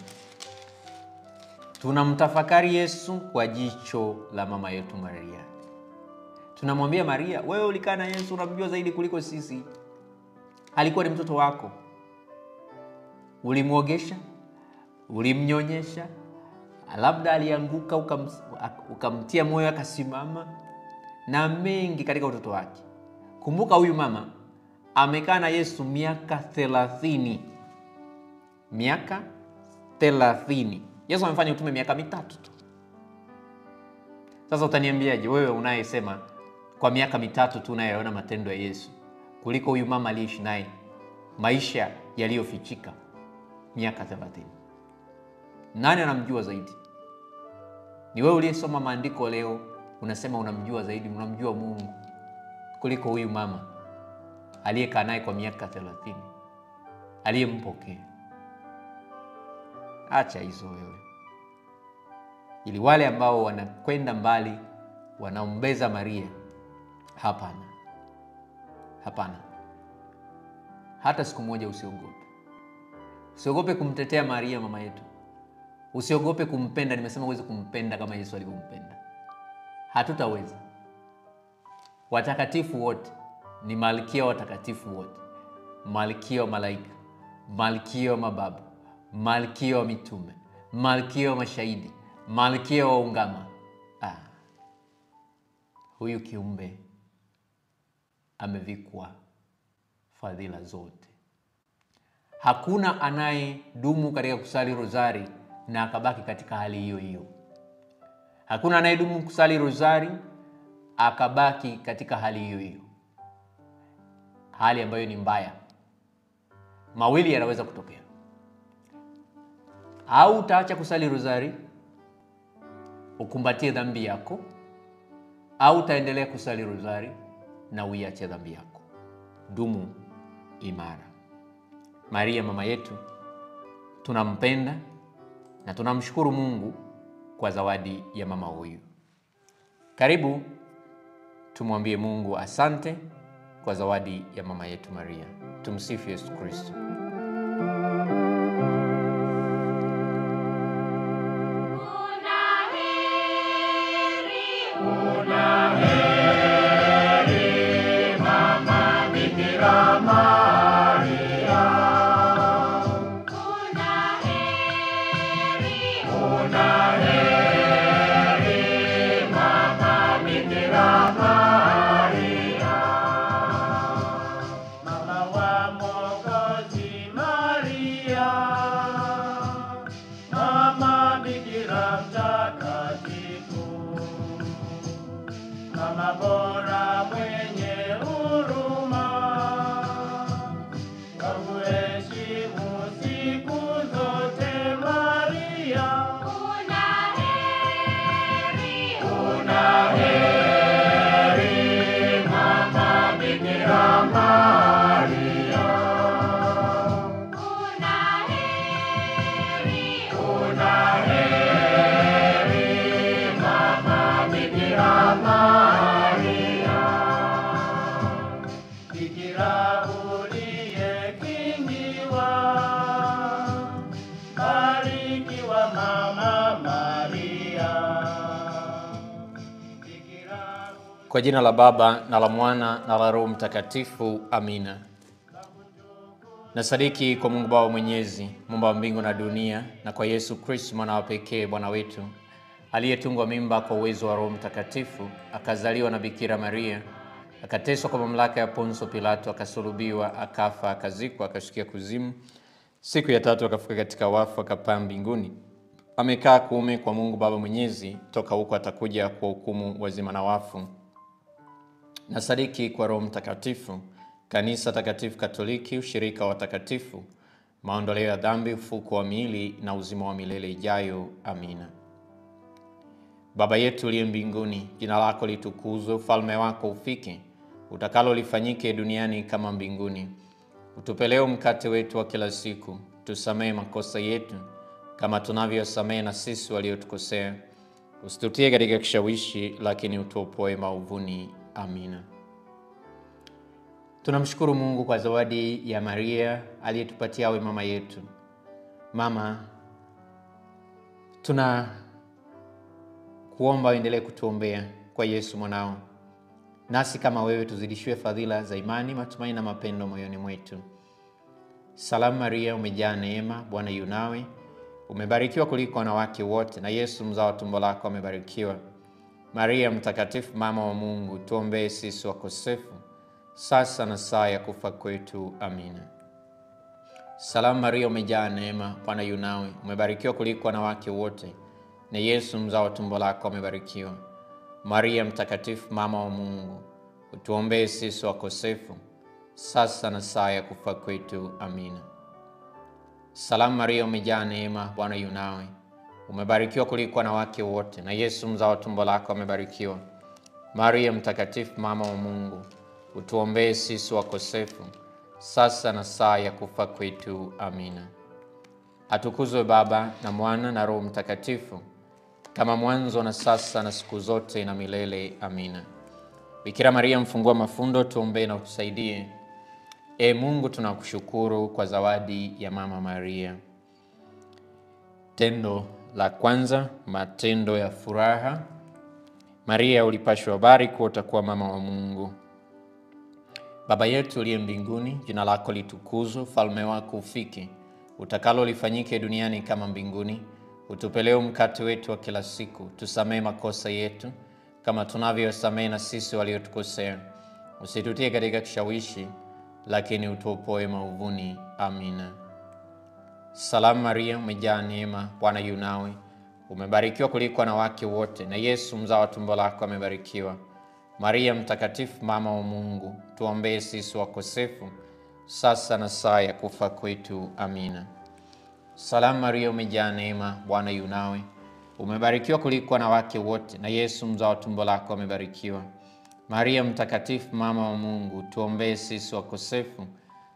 Tunamtafakari Yesu kwa jicho la mama yetu Maria. Tunamwambia Maria, wewe ulikaa na Yesu, unamjua zaidi kuliko sisi. Alikuwa ni mtoto wako. Ulimuogesha, ulimnyonyesha, labda alianguka ukamtia moyo akasimama, na mengi katika utoto wake. Kumbuka huyu mama amekaa na Yesu miaka 30. Miaka 30. Yesu amefanya utume miaka 3 tu. Sasa utaniambiaje wewe unayesema kwa miaka 3 tu unayeona matendo ya Yesu kuliko huyu mama aliishi naye maisha yaliyofichika miaka 30? Nani anamjua zaidi? Ni wewe uliyesoma maandiko leo unasema unamjua zaidi, unamjua Mungu kuliko huyu mama aliyekaa naye kwa miaka 30, aliyempokea. Acha hizo wewe. Ili wale ambao wanakwenda mbali wanaombeza Maria, hapana. Hapana. Hata siku moja usiogope. Usiogope kumtetea Maria mama yetu. Usiogope kumpenda. Nimesema uweze kumpenda kama Yesu alivyompenda. Hatutaweza. Watakatifu wote ni malkia watakatifu wote. Malkia wa malaika, malkia wa mababu, malkia wa mitume, malkia wa mashahidi, malkia wa ungama. Huyu kiumbe amevikwa fadhila zote. Hakuna anayedumu katika kusali rozari na akabaki katika hali hiyo hiyo. Hakuna anayedumu kusali rozari akabaki katika hali hiyo hiyo, hali ambayo ni mbaya. Mawili yanaweza kutokea: au utaacha kusali rozari ukumbatie dhambi yako, au utaendelea kusali rozari na uiache dhambi yako. Dumu imara. Maria mama yetu, tunampenda na tunamshukuru Mungu kwa zawadi ya mama huyu. Karibu tumwambie Mungu asante kwa zawadi ya mama yetu Maria. Tumsifu Yesu Kristo. Kwa jina la Baba na la Mwana na la Roho Mtakatifu. Amina. Nasadiki kwa Mungu Baba Mwenyezi, Muumba wa mbingu na dunia, na kwa Yesu Kristo mwana wa pekee Bwana wetu, aliyetungwa mimba kwa uwezo wa Roho Mtakatifu, akazaliwa na Bikira Maria, akateswa kwa mamlaka ya Ponso Pilato, akasulubiwa, akafa, akazikwa, akashukia kuzimu. Siku ya tatu akafufuka katika wafu, akapaa mbinguni. Amekaa kuume kwa Mungu Baba Mwenyezi, toka huko atakuja kwa hukumu wazima na wafu. Nasadiki kwa Roho Mtakatifu, Kanisa takatifu Katoliki, ushirika wa watakatifu, maondoleo ya dhambi, ufufuko wa miili na uzima wa milele ijayo. Amina. Baba yetu uliye mbinguni, jina lako litukuzwe, ufalme wako ufike, utakalo lifanyike duniani kama mbinguni. Utupe leo mkate wetu wa kila siku, tusamehe makosa yetu kama tunavyosamehe na sisi waliotukosea. Usitutie katika kishawishi, lakini utuopoe maovuni. Amina. Tunamshukuru Mungu kwa zawadi ya Maria aliyetupatia awe mama yetu. Mama, kuomba uendelee kutuombea kwa Yesu mwanao. Nasi kama wewe tuzidishiwe fadhila za imani, matumaini na mapendo moyoni mwetu. Salamu Maria, umejaa neema, Bwana yu nawe. Umebarikiwa kuliko wanawake wote, na Yesu mzao wa tumbo lako amebarikiwa. Maria mtakatifu, mama wa Mungu, tuombee sisi wakosefu, sasa na saa ya kufa kwetu. Amina. Salamu Maria, umejaa neema, Bwana yu nawe. Umebarikiwa kuliko wanawake wote, na Yesu mzao wa tumbo lako amebarikiwa. Maria mtakatifu, mama wa Mungu, utuombee sisi wakosefu, sasa na saa ya kufa kwetu. Amina. Salamu Maria, umejaa neema, Bwana yu nawe. Umebarikiwa kuliko wanawake wote, na Yesu mzao wa tumbo lako amebarikiwa. Maria mtakatifu, mama wa Mungu, utuombee sisi wakosefu, sasa na saa ya kufa kwetu. Amina. Atukuzwe Baba na Mwana na Roho Mtakatifu, kama mwanzo na sasa na siku zote na milele. Amina. Bikira Maria mfungua mafundo, tuombee na utusaidie. Mungu, tunakushukuru kwa zawadi ya Mama Maria. Tendo la kwanza, matendo ya furaha. Maria, ulipashwa habari kuwa utakuwa mama wa Mungu. Baba yetu uliye mbinguni, jina lako litukuzwe, ufalme wako ufike, utakalo lifanyike duniani kama mbinguni. Utupe leo mkate wetu wa kila siku, tusamehe makosa yetu kama tunavyosamehe na sisi waliotukosea. Usitutie katika kishawishi, lakini utuopoe maovuni. Amina. Salamu Maria, umejaa neema, Bwana yu nawe, umebarikiwa kuliko wanawake wote, na Yesu mzao wa tumbo lako amebarikiwa. Maria mtakatifu, mama wa Mungu, tuombee sisi wakosefu, sasa na saa ya kufa kwetu. Amina. Salamu Maria, umejaa neema, Bwana yu nawe, umebarikiwa kuliko wanawake wote, na Yesu mzao wa tumbo lako amebarikiwa. Maria mtakatifu, mama wa Mungu, tuombee sisi wakosefu,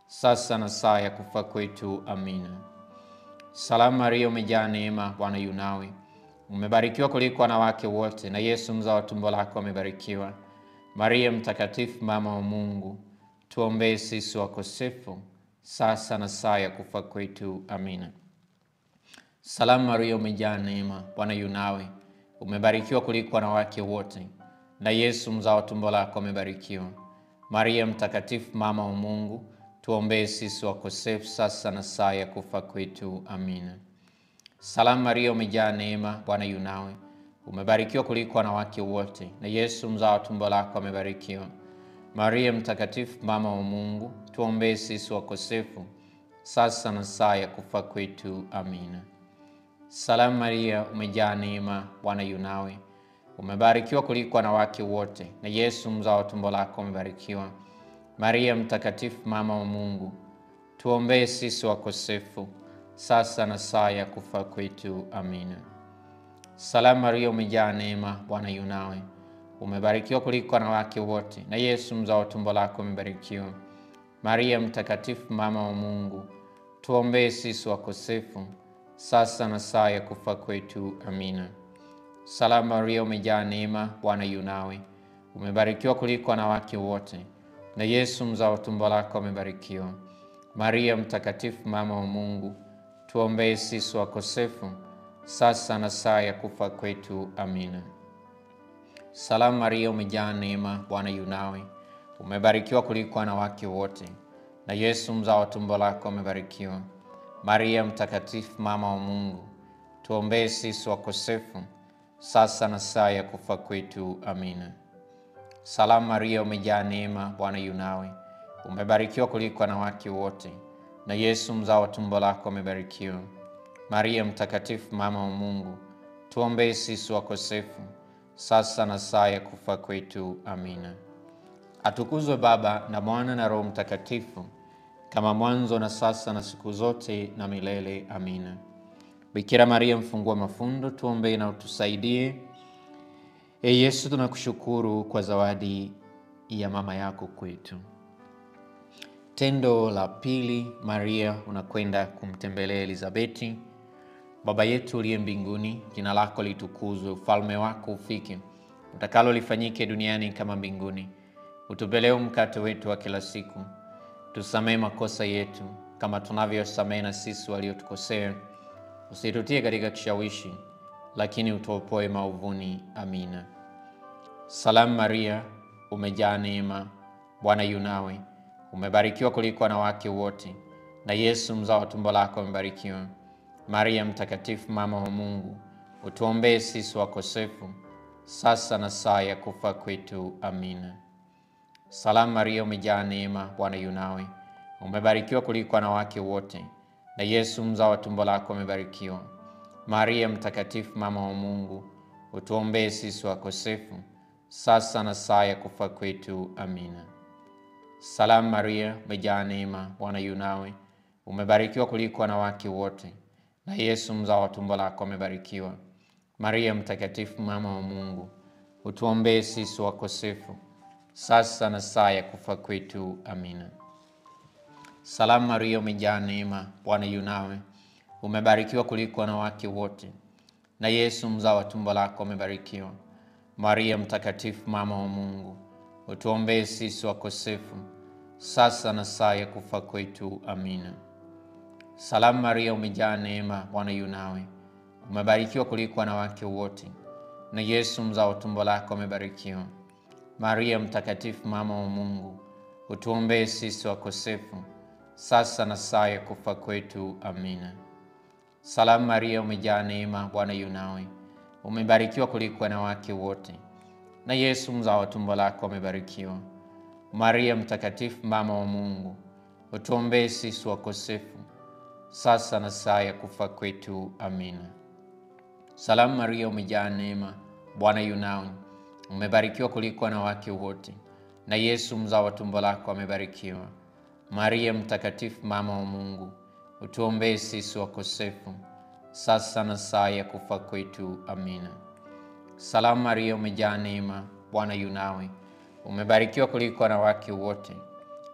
sasa na saa ya kufa kwetu. Amina. Salamu Maria, umejaa neema, Bwana yu nawe, umebarikiwa kuliko wanawake wote, na Yesu mzao wa tumbo lako amebarikiwa. Maria mtakatifu, mama wa Mungu, tuombee sisi wakosefu, sasa na saa ya kufa kwetu. Amina. Salamu Maria, umejaa neema, Bwana yu nawe, umebarikiwa kuliko wanawake wote, na Yesu mzao wa tumbo lako amebarikiwa. Maria mtakatifu, mama wa Mungu, tuombee sisi wakosefu, sasa na saa ya kufa kwetu. Amina. Salamu Maria, umejaa neema, Bwana yu nawe, umebarikiwa kuliko wanawake wote, na Yesu mzao wa tumbo lako amebarikiwa. Maria mtakatifu, mama wa Mungu, tuombee sisi wakosefu, sasa na saa ya kufa kwetu. Amina. Salamu Maria, umejaa neema, Bwana yu nawe, umebarikiwa kuliko wanawake wote, na Yesu mzao wa tumbo lako amebarikiwa. Maria mtakatifu, mama wa Mungu, tuombee sisi wakosefu, sasa na saa ya kufa kwetu. Amina. Salamu Maria, umejaa neema, Bwana yu nawe, umebarikiwa kuliko wanawake wote, na Yesu mzao wa tumbo lako amebarikiwa. Maria mtakatifu, mama wa Mungu, tuombee sisi wakosefu, sasa na saa ya kufa kwetu. Amina. Salamu Maria, umejaa neema, Bwana yu nawe, umebarikiwa kuliko wanawake wote, na Yesu mzao wa tumbo lako amebarikiwa. Maria mtakatifu, mama wa Mungu, tuombee sisi wakosefu, sasa na saa ya kufa kwetu. Amina. Salamu Maria, umejaa neema, Bwana yu nawe, umebarikiwa kuliko wanawake wote, na Yesu mzao wa tumbo lako amebarikiwa. Maria mtakatifu, mama wa Mungu, tuombee sisi wakosefu, sasa na saa ya kufa kwetu. Amina. Salamu Maria, umejaa neema, Bwana yu nawe, umebarikiwa kuliko wanawake wote, na Yesu mzao wa tumbo lako amebarikiwa. Maria mtakatifu, mama wa Mungu, tuombee sisi wakosefu, sasa na saa ya kufa kwetu. Amina. Atukuzwe Baba na Mwana na Roho Mtakatifu, kama mwanzo na sasa na siku zote na milele. Amina. Bikira Maria mfungua mafundo, tuombee na utusaidie. Yesu, tunakushukuru kwa zawadi ya mama yako kwetu. Tendo la pili, Maria unakwenda kumtembelea Elizabeti. Baba yetu uliye mbinguni, jina lako litukuzwe, ufalme wako ufike, utakalo lifanyike duniani kama mbinguni. Utupe leo mkate wetu wa kila siku, tusamehe makosa yetu kama tunavyosamehe na sisi waliotukosea, usitutie katika kishawishi, lakini utuopoe maovuni. Amina. Salamu Maria, umejaa neema, Bwana yu nawe, umebarikiwa kuliko wanawake wote, na Yesu mzao wa tumbo lako amebarikiwa. Maria mtakatifu, mama wa Mungu, utuombee sisi wakosefu, sasa na saa ya kufa kwetu. Amina. Salamu Maria, umejaa neema, Bwana yu nawe, umebarikiwa kuliko wanawake wote, na Yesu mzao wa tumbo lako amebarikiwa. Maria mtakatifu, mama wa Mungu, utuombee sisi wakosefu, sasa na saa ya kufa kwetu. Amina. Salamu Maria, umejaa neema, Bwana yu nawe, umebarikiwa kuliko wanawake wote, na Yesu mzao wa tumbo lako amebarikiwa. Maria mtakatifu, mama wa Mungu, utuombee sisi wakosefu, sasa na saa ya kufa kwetu. Amina. Salamu Maria, umejaa neema, Bwana yu nawe, umebarikiwa kuliko wanawake wote, na Yesu mzao wa tumbo lako umebarikiwa. Maria mtakatifu, mama wa Mungu, utuombee sisi wakosefu, sasa na saa ya kufa kwetu. Amina. Salamu Maria, umejaa neema, Bwana yu nawe, umebarikiwa kuliko wanawake wote, na Yesu mzao wa tumbo lako umebarikiwa. Maria mtakatifu, mama wa Mungu, utuombee sisi wakosefu, sasa na saa ya kufa kwetu. Amina. Salamu Maria, umejaa neema, Bwana yu nawe, umebarikiwa kuliko wanawake wote, na Yesu mzao wa tumbo lako umebarikiwa. Maria mtakatifu, mama wa Mungu, utuombee sisi wakosefu, sasa na saa ya kufa kwetu. Amina. Salamu Maria, umejaa neema, Bwana yu nawe, umebarikiwa kuliko wanawake wote, na Yesu mzao wa tumbo lako amebarikiwa. Maria mtakatifu, mama wa Mungu, utuombee sisi wakosefu, sasa na saa ya kufa kwetu. Amina. Salamu Maria, umejaa neema, Bwana yu nawe, umebarikiwa kuliko wanawake wote,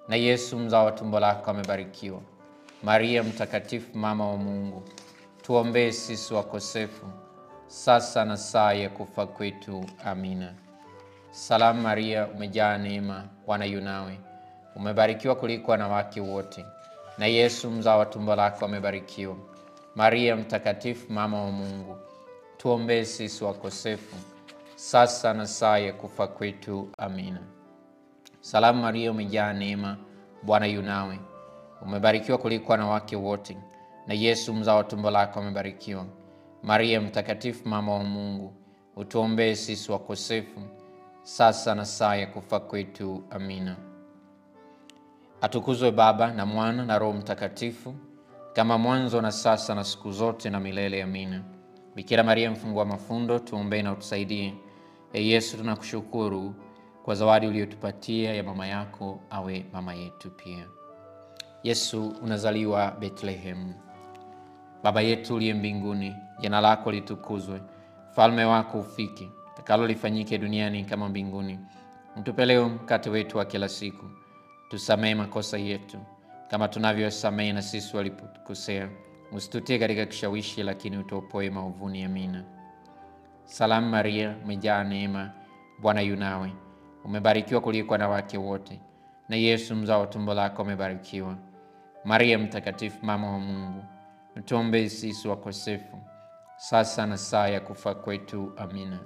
na Yesu mzao wa tumbo lako amebarikiwa. Maria mtakatifu, mama wa Mungu, tuombee sisi wakosefu, sasa na saa ya kufa kwetu. Amina. Salamu Maria, umejaa neema, Bwana yu nawe, umebarikiwa kuliko wanawake wote, na Yesu mzao wa tumbo lako amebarikiwa. Maria mtakatifu, mama wa Mungu, tuombee sisi wakosefu, sasa na saa ya kufa kwetu. Amina. Salamu Maria, umejaa neema, Bwana yu nawe, umebarikiwa kuliko wanawake wote, na Yesu mzao wa tumbo lako amebarikiwa. Maria mtakatifu, mama wa Mungu, utuombee sisi wakosefu, sasa na saa ya kufa kwetu. Amina. Atukuzwe Baba na Mwana na Roho Mtakatifu, kama mwanzo na sasa na siku zote na milele. Amina. Bikira Maria mfungua mafundo, tuombee na utusaidie. Yesu, tunakushukuru kwa zawadi uliyotupatia ya mama yako awe mama yetu pia. Yesu, unazaliwa Bethlehem. Baba yetu uliye mbinguni, jina lako litukuzwe, ufalme wako ufike, utakalo lifanyike duniani kama mbinguni. Mtupe leo mkate wetu wa kila siku. Tusamehe makosa yetu kama tunavyosamehe na sisi walipokosea, usitutie katika kishawishi, lakini utuopoe maovuni. Amina. Salamu Maria, umejaa neema, Bwana yu nawe, umebarikiwa kuliko wanawake wote, na Yesu mzao wa tumbo lako umebarikiwa. Maria mtakatifu, mama wa Mungu, utuombee sisi wakosefu, sasa na saa ya kufa kwetu. Amina.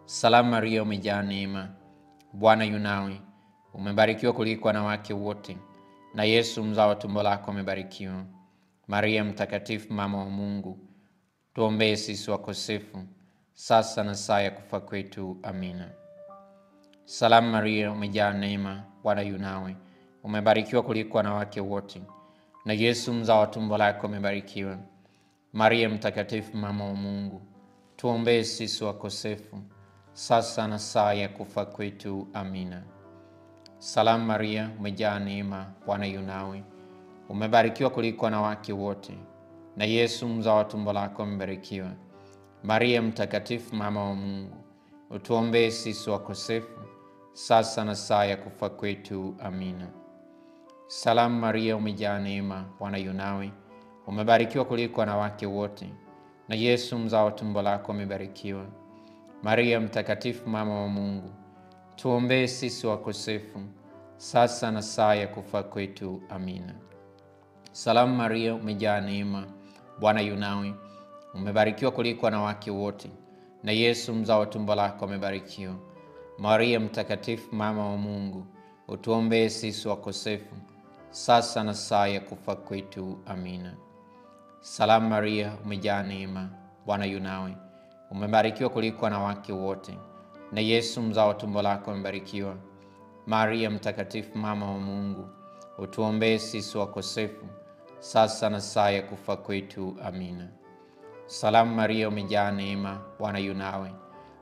Salamu Maria, umejaa neema, Bwana yu nawe, umebarikiwa kuliko wanawake wote, na Yesu mzao wa tumbo lako umebarikiwa. Maria mtakatifu, mama wa Mungu, tuombee sisi wakosefu, sasa na saa ya kufa kwetu. Amina. Salamu Maria, umejaa neema, Bwana yu nawe, umebarikiwa kuliko wanawake wote, na Yesu mzao wa tumbo lako umebarikiwa. Maria mtakatifu, mama wa Mungu, tuombee sisi wakosefu, sasa na saa ya kufa kwetu. Amina. Salamu Maria, umejaa neema, Bwana yu nawe, umebarikiwa kuliko wanawake wote, na Yesu mzao wa tumbo lako umebarikiwa. Maria mtakatifu, mama wa Mungu, utuombee sisi wakosefu, sasa na saa ya kufa kwetu. Amina. Salamu Maria, umejaa neema, Bwana yu nawe, umebarikiwa kuliko wanawake wote, na Yesu mzao wa tumbo lako umebarikiwa. Maria mtakatifu, mama wa Mungu, tuombee sisi wakosefu, sasa na saa ya kufa kwetu. Amina. Salamu Maria, umejaa neema, Bwana yu nawe, umebarikiwa kuliko wanawake wote, na Yesu mzao wa tumbo lako umebarikiwa. Maria mtakatifu, mama wa Mungu, utuombee sisi wakosefu, sasa na saa ya kufa kwetu. Amina. Salamu Maria, umejaa neema, Bwana yu nawe, umebarikiwa kuliko wanawake wote, na Yesu mzao wa tumbo lako umebarikiwa. Maria mtakatifu, mama wa Mungu, utuombee sisi wakosefu, sasa na saa ya kufa kwetu. Amina. Salamu Maria, umejaa neema, Bwana yu nawe,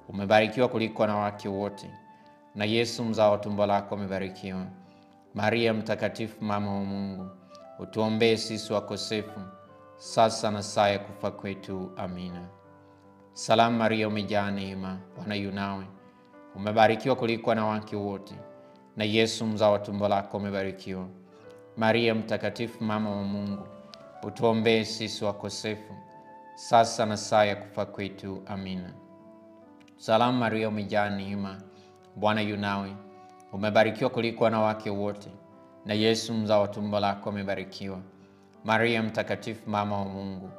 umebarikiwa kuliko wanawake wote, na Yesu mzao wa tumbo lako umebarikiwa. Maria mtakatifu, mama wa Mungu, utuombee sisi wakosefu, sasa na saa ya kufa kwetu. Amina. Salamu Maria, umejaa neema, Bwana yu nawe. Umebarikiwa kuliko wanawake wote, na Yesu mzao wa tumbo lako umebarikiwa. Maria mtakatifu, mama wa Mungu, utuombee sisi wakosefu, sasa na saa ya kufa kwetu. Amina. Salamu Maria, umejaa neema, Bwana yu nawe. Umebarikiwa kuliko wanawake wote, na Yesu mzao wa tumbo lako umebarikiwa. Maria mtakatifu, mama wa Mungu,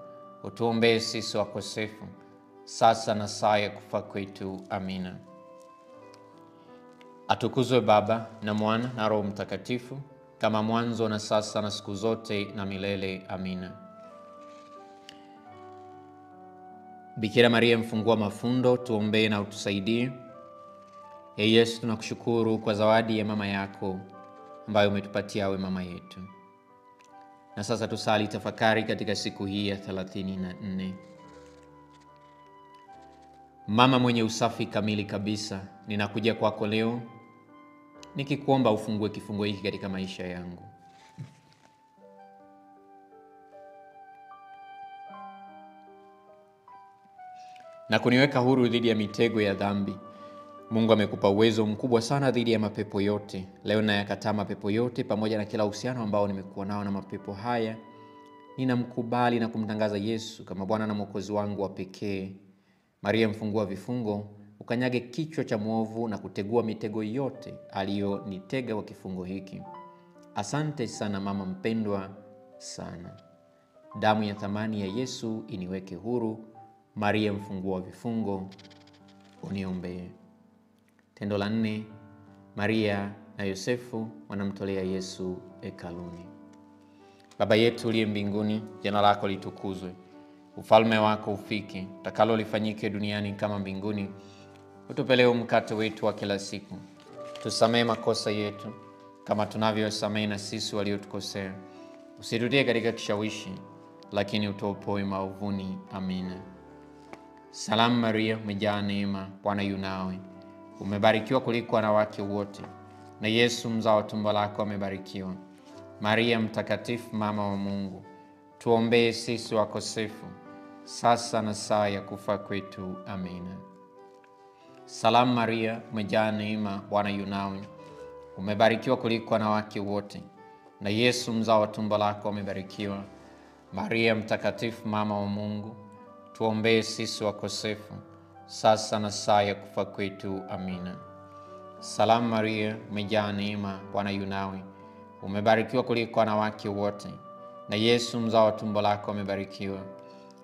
utuombee sisi wakosefu, sasa na saa ya kufa kwetu. Amina. Atukuzwe Baba na Mwana na Roho Mtakatifu, kama mwanzo na sasa na siku zote na milele. Amina. Bikira Maria mfungua mafundo, tuombee na utusaidie. Ee Yesu, tunakushukuru kwa zawadi ya mama yako ambayo umetupatia awe mama yetu. Na sasa tusali tafakari katika siku hii ya 34. Mama mwenye usafi kamili kabisa, ninakuja kwako leo nikikuomba ufungue kifungo hiki katika maisha yangu. Na kuniweka huru dhidi ya mitego ya dhambi. Mungu amekupa uwezo mkubwa sana dhidi ya mapepo yote. Leo nayakataa mapepo yote pamoja na kila uhusiano ambao nimekuwa nao na mapepo haya. Ninamkubali na kumtangaza Yesu kama Bwana na Mwokozi wangu wa pekee. Maria mfungua vifungo, ukanyage kichwa cha mwovu na kutegua mitego yote aliyonitega kwa kifungo hiki. Asante sana mama mpendwa sana. Damu ya thamani ya Yesu iniweke huru. Maria mfungua vifungo, uniombee. Tendo la 4, Maria na Yosefu wanamtolea Yesu hekaluni. Baba yetu uliye mbinguni, jina lako litukuzwe. Ufalme wako ufike, utakalo lifanyike duniani kama mbinguni. Utupe leo mkate wetu wa kila siku. Tusamehe makosa yetu kama tunavyosamehe na sisi waliotukosea. Usitutie katika kishawishi, lakini utuopoe maovuni. Amina. Salamu Maria, umejaa neema, Bwana yu nawe. Umebarikiwa kuliko wanawake wote, na Yesu mzao wa tumbo lako amebarikiwa. Maria mtakatifu, mama wa Mungu, tuombee sisi wakosefu, sasa na saa ya kufa kwetu. Amina. Salamu Maria, umejaa neema, Bwana yu nawe. Umebarikiwa kuliko wanawake wote, na Yesu mzao wa tumbo lako amebarikiwa. Maria mtakatifu, mama wa Mungu, tuombee sisi wakosefu, sasa na saa ya kufa kwetu. Amina. Salamu Maria, umejaa neema, Bwana yu nawe. Umebarikiwa kuliko wanawake wote, na Yesu mzao wa tumbo lako amebarikiwa.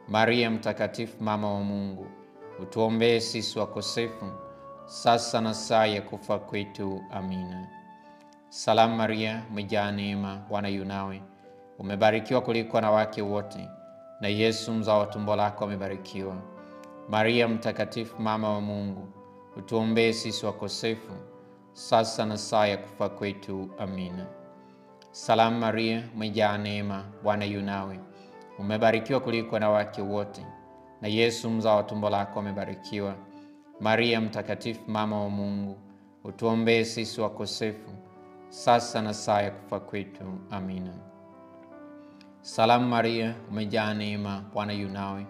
Maria mtakatifu, mama wa Mungu, utuombee sisi wakosefu, sasa na saa ya kufa kwetu. Amina. Salamu Maria, umejaa neema, Bwana yu nawe. Umebarikiwa kuliko wanawake wote, na Yesu mzao wa tumbo lako amebarikiwa. Maria mtakatifu, mama wa Mungu, utuombee sisi wakosefu, sasa na saa ya kufa kwetu. Amina. Salamu Maria, umejaa neema, Bwana yu nawe. Umebarikiwa kuliko wanawake wote, na Yesu mzao wa tumbo lako amebarikiwa. Maria mtakatifu, mama wa Mungu, utuombee sisi wakosefu, sasa na saa ya kufa kwetu. Amina. Salamu Maria, umejaa neema, Bwana yu nawe.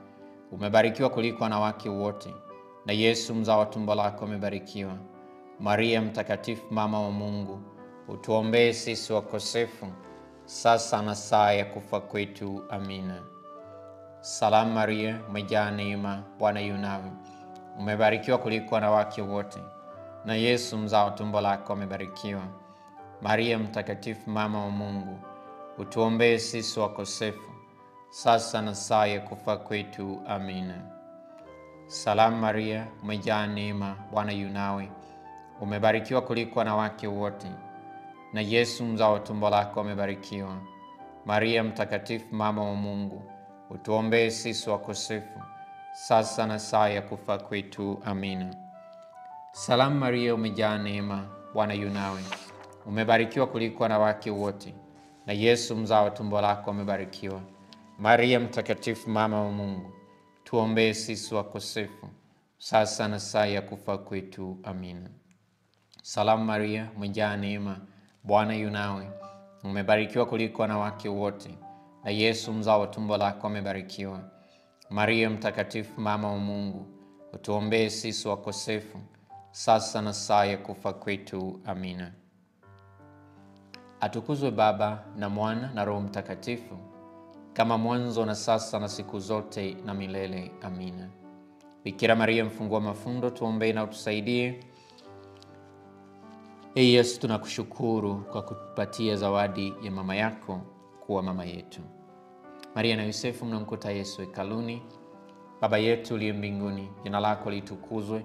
Umebarikiwa kuliko wanawake wote, na Yesu mzao wa tumbo lako amebarikiwa. Maria mtakatifu, mama wa Mungu, utuombee sisi wakosefu, sasa na saa ya kufa kwetu. Amina. Salamu Maria, umejaa neema, Bwana yu nawe. Umebarikiwa kuliko wanawake wote, na Yesu mzao wa tumbo lako amebarikiwa. Maria mtakatifu, mama wa Mungu, utuombee sisi wakosefu, sasa na saa ya kufa kwetu. Amina. Salamu Maria, umejaa neema, Bwana yu nawe. Umebarikiwa kuliko wanawake wote, na Yesu mzao wa tumbo lako amebarikiwa. Maria mtakatifu, mama wa Mungu, utuombee sisi wakosefu, sasa na saa ya kufa kwetu. Amina. Salamu Maria, umejaa neema, Bwana yu nawe. Umebarikiwa kuliko wanawake wote, na Yesu mzao wa tumbo lako amebarikiwa. Maria mtakatifu, mama wa Mungu, tuombee sisi wakosefu, sasa na saa ya kufa kwetu. Amina. Salamu Maria, umejaa neema, Bwana yu nawe. Umebarikiwa kuliko wanawake wote, na Yesu mzao wa tumbo lako amebarikiwa. Maria mtakatifu, mama wa Mungu, utuombee sisi wakosefu, sasa na saa ya kufa kwetu. Amina. Atukuzwe Baba na Mwana na Roho Mtakatifu, kama mwanzo na sasa na siku zote na milele. Amina. Bikira Maria mfungua mafundo, tuombee na utusaidie. Yesu, tunakushukuru kwa kutupatia zawadi ya mama yako kuwa mama yetu. Maria na Yosefu mnamkuta Yesu hekaluni. Baba yetu uliye mbinguni, jina lako litukuzwe,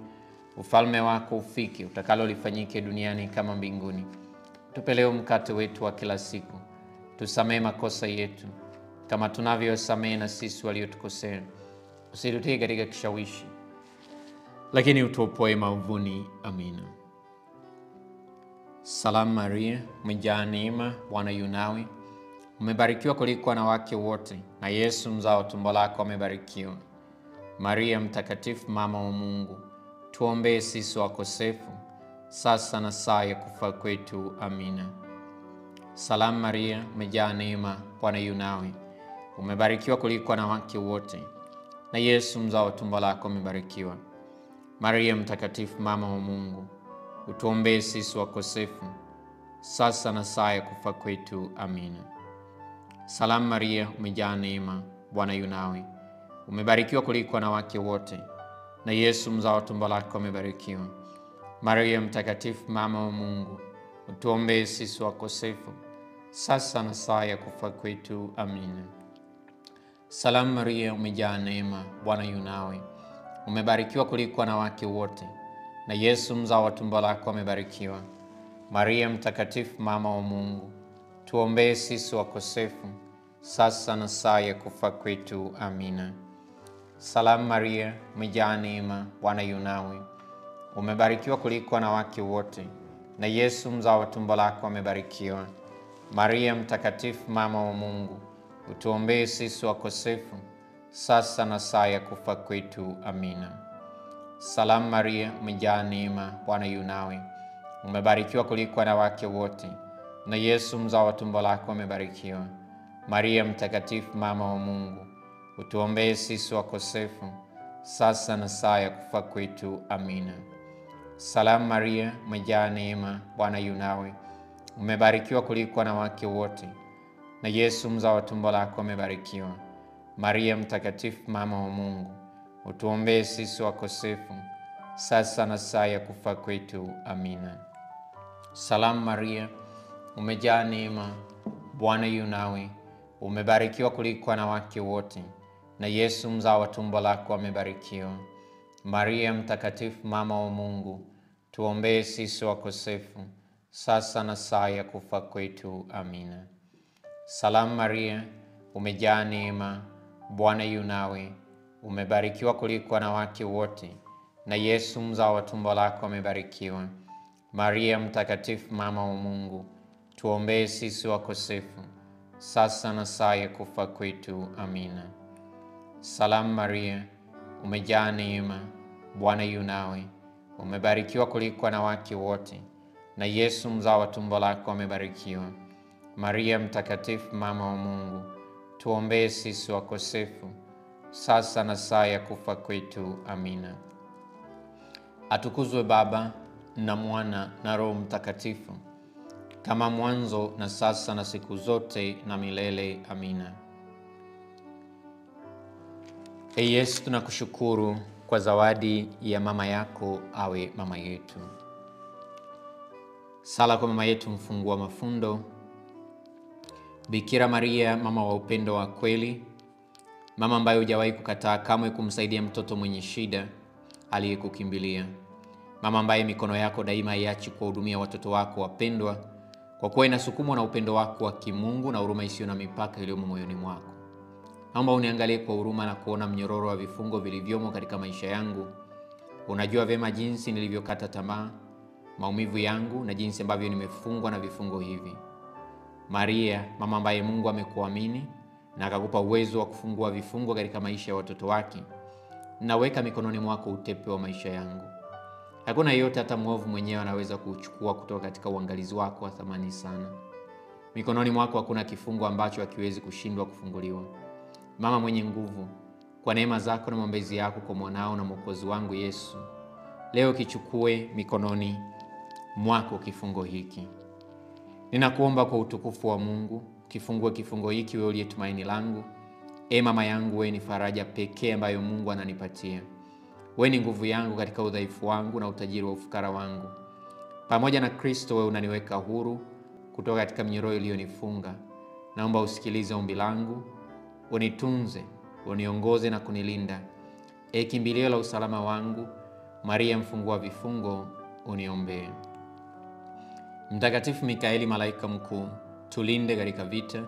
ufalme wako ufike, utakalo lifanyike duniani kama mbinguni. Tupe leo mkate wetu wa kila siku. Tusamehe makosa yetu kama tunavyosamehe na sisi waliotukosea. Usitutie katika kishawishi, lakini utuopoe maovuni. Amina. Salamu Maria, umejaa neema, Bwana yu nawe. Umebarikiwa kuliko wanawake wote, na Yesu mzao tumbo lako amebarikiwa. Maria mtakatifu, mama wa Mungu, tuombee sisi wakosefu, sasa na saa ya kufa kwetu. Amina. Salamu Maria, umejaa neema, Bwana yu nawe. Umebarikiwa kuliko wanawake wote, na Yesu mzao tumbo lako amebarikiwa. Maria mtakatifu, mama wa Mungu, utuombee sisi wakosefu, sasa na saa ya kufa kwetu. Amina. Salamu Maria, umejaa neema, Bwana yu nawe. Umebarikiwa kuliko wanawake wote, na Yesu mzao tumbo lako amebarikiwa. Maria mtakatifu, mama wa Mungu, utuombee sisi wakosefu, sasa na saa ya kufa kwetu. Amina. Salamu Maria, umejaa neema, Bwana yu nawe. Umebarikiwa kuliko wanawake wote, na Yesu mzao wa tumbo lako amebarikiwa. Maria mtakatifu, mama wa Mungu, tuombee sisi wakosefu, sasa na saa ya kufa kwetu. Amina. Salamu Maria, umejaa neema, Bwana yu nawe. Umebarikiwa kuliko wanawake wote, na Yesu mzao wa tumbo lako amebarikiwa. Maria mtakatifu, mama wa Mungu, utuombee sisi wakosefu, sasa na saa ya kufa kwetu. Amina. Salamu Maria, umejaa neema, Bwana yu nawe. Umebarikiwa kuliko wanawake wote, na Yesu mzao wa tumbo lako amebarikiwa. Maria mtakatifu, mama wa Mungu, utuombee sisi wakosefu, sasa na saa ya kufa kwetu. Amina. Salamu Maria, umejaa neema, Bwana yu nawe. Umebarikiwa kuliko wanawake wote, na Yesu mzao wa tumbo lako amebarikiwa. Maria mtakatifu, mama wa Mungu, utuombee sisi wakosefu, sasa na saa ya kufa kwetu. Amina. Salamu Maria, umejaa neema, Bwana yu nawe. Umebarikiwa kuliko wanawake wote, na Yesu mzao wa tumbo lako amebarikiwa. Maria mtakatifu, mama wa Mungu, tuombee sisi wakosefu, sasa na saa ya kufa kwetu. Amina. Salamu Maria, umejaa neema, Bwana yu nawe. Umebarikiwa kuliko wanawake wote, na Yesu mzao wa tumbo lako amebarikiwa. Maria mtakatifu, mama wa Mungu, tuombee sisi wakosefu, sasa na saa ya kufa kwetu. Amina. Salamu Maria, umejaa neema, Bwana yu nawe. Umebarikiwa kuliko wanawake wote, na Yesu mzao wa tumbo lako amebarikiwa. Maria mtakatifu, mama wa Mungu, tuombee sisi wakosefu, sasa na saa ya kufa kwetu. Amina. Atukuzwe Baba na Mwana na Roho Mtakatifu, kama mwanzo na sasa na siku zote na milele. Amina. Yesu, tunakushukuru kwa zawadi ya mama yako awe mama yetu. Sala kwa mama yetu mfungua mafundo. Bikira Maria, mama wa upendo wa kweli, mama ambaye hujawahi kukataa kamwe kumsaidia mtoto mwenye shida aliyekukimbilia, mama ambaye mikono yako daima haiachi kuwahudumia watoto wako wapendwa, kwa kuwa inasukumwa na upendo wako wa kimungu na huruma isiyo na mipaka iliyomo moyoni mwako. Naomba uniangalie kwa huruma na kuona mnyororo wa vifungo vilivyomo katika maisha yangu. Unajua vyema jinsi nilivyokata tamaa, maumivu yangu na jinsi ambavyo nimefungwa na vifungo hivi. Maria, mama ambaye Mungu amekuamini na akakupa uwezo wa kufungua vifungo katika maisha ya watoto wake, naweka mikononi mwako utepe wa maisha yangu. Hakuna yeyote hata mwovu mwenyewe anaweza kuchukua kutoka katika uangalizi wako wa thamani sana. Mikononi mwako hakuna kifungo ambacho hakiwezi kushindwa kufunguliwa. Mama mwenye nguvu, kwa neema zako na maombezi yako kwa mwanao na Mwokozi wangu Yesu, leo kichukue mikononi mwako kifungo hiki. Ninakuomba kwa utukufu wa Mungu, kifungue kifungo hiki, wewe uliye tumaini langu. Mama yangu, wewe ni faraja pekee ambayo Mungu ananipatia. Wewe ni nguvu yangu katika udhaifu wangu na utajiri wa ufukara wangu. Pamoja na Kristo, wewe unaniweka huru kutoka katika minyororo iliyonifunga. Naomba usikilize ombi langu, unitunze, uniongoze na kunilinda. Kimbilio la usalama wangu, Maria mfungua vifungo, uniombee. Mtakatifu Mikaeli, malaika mkuu, tulinde katika vita,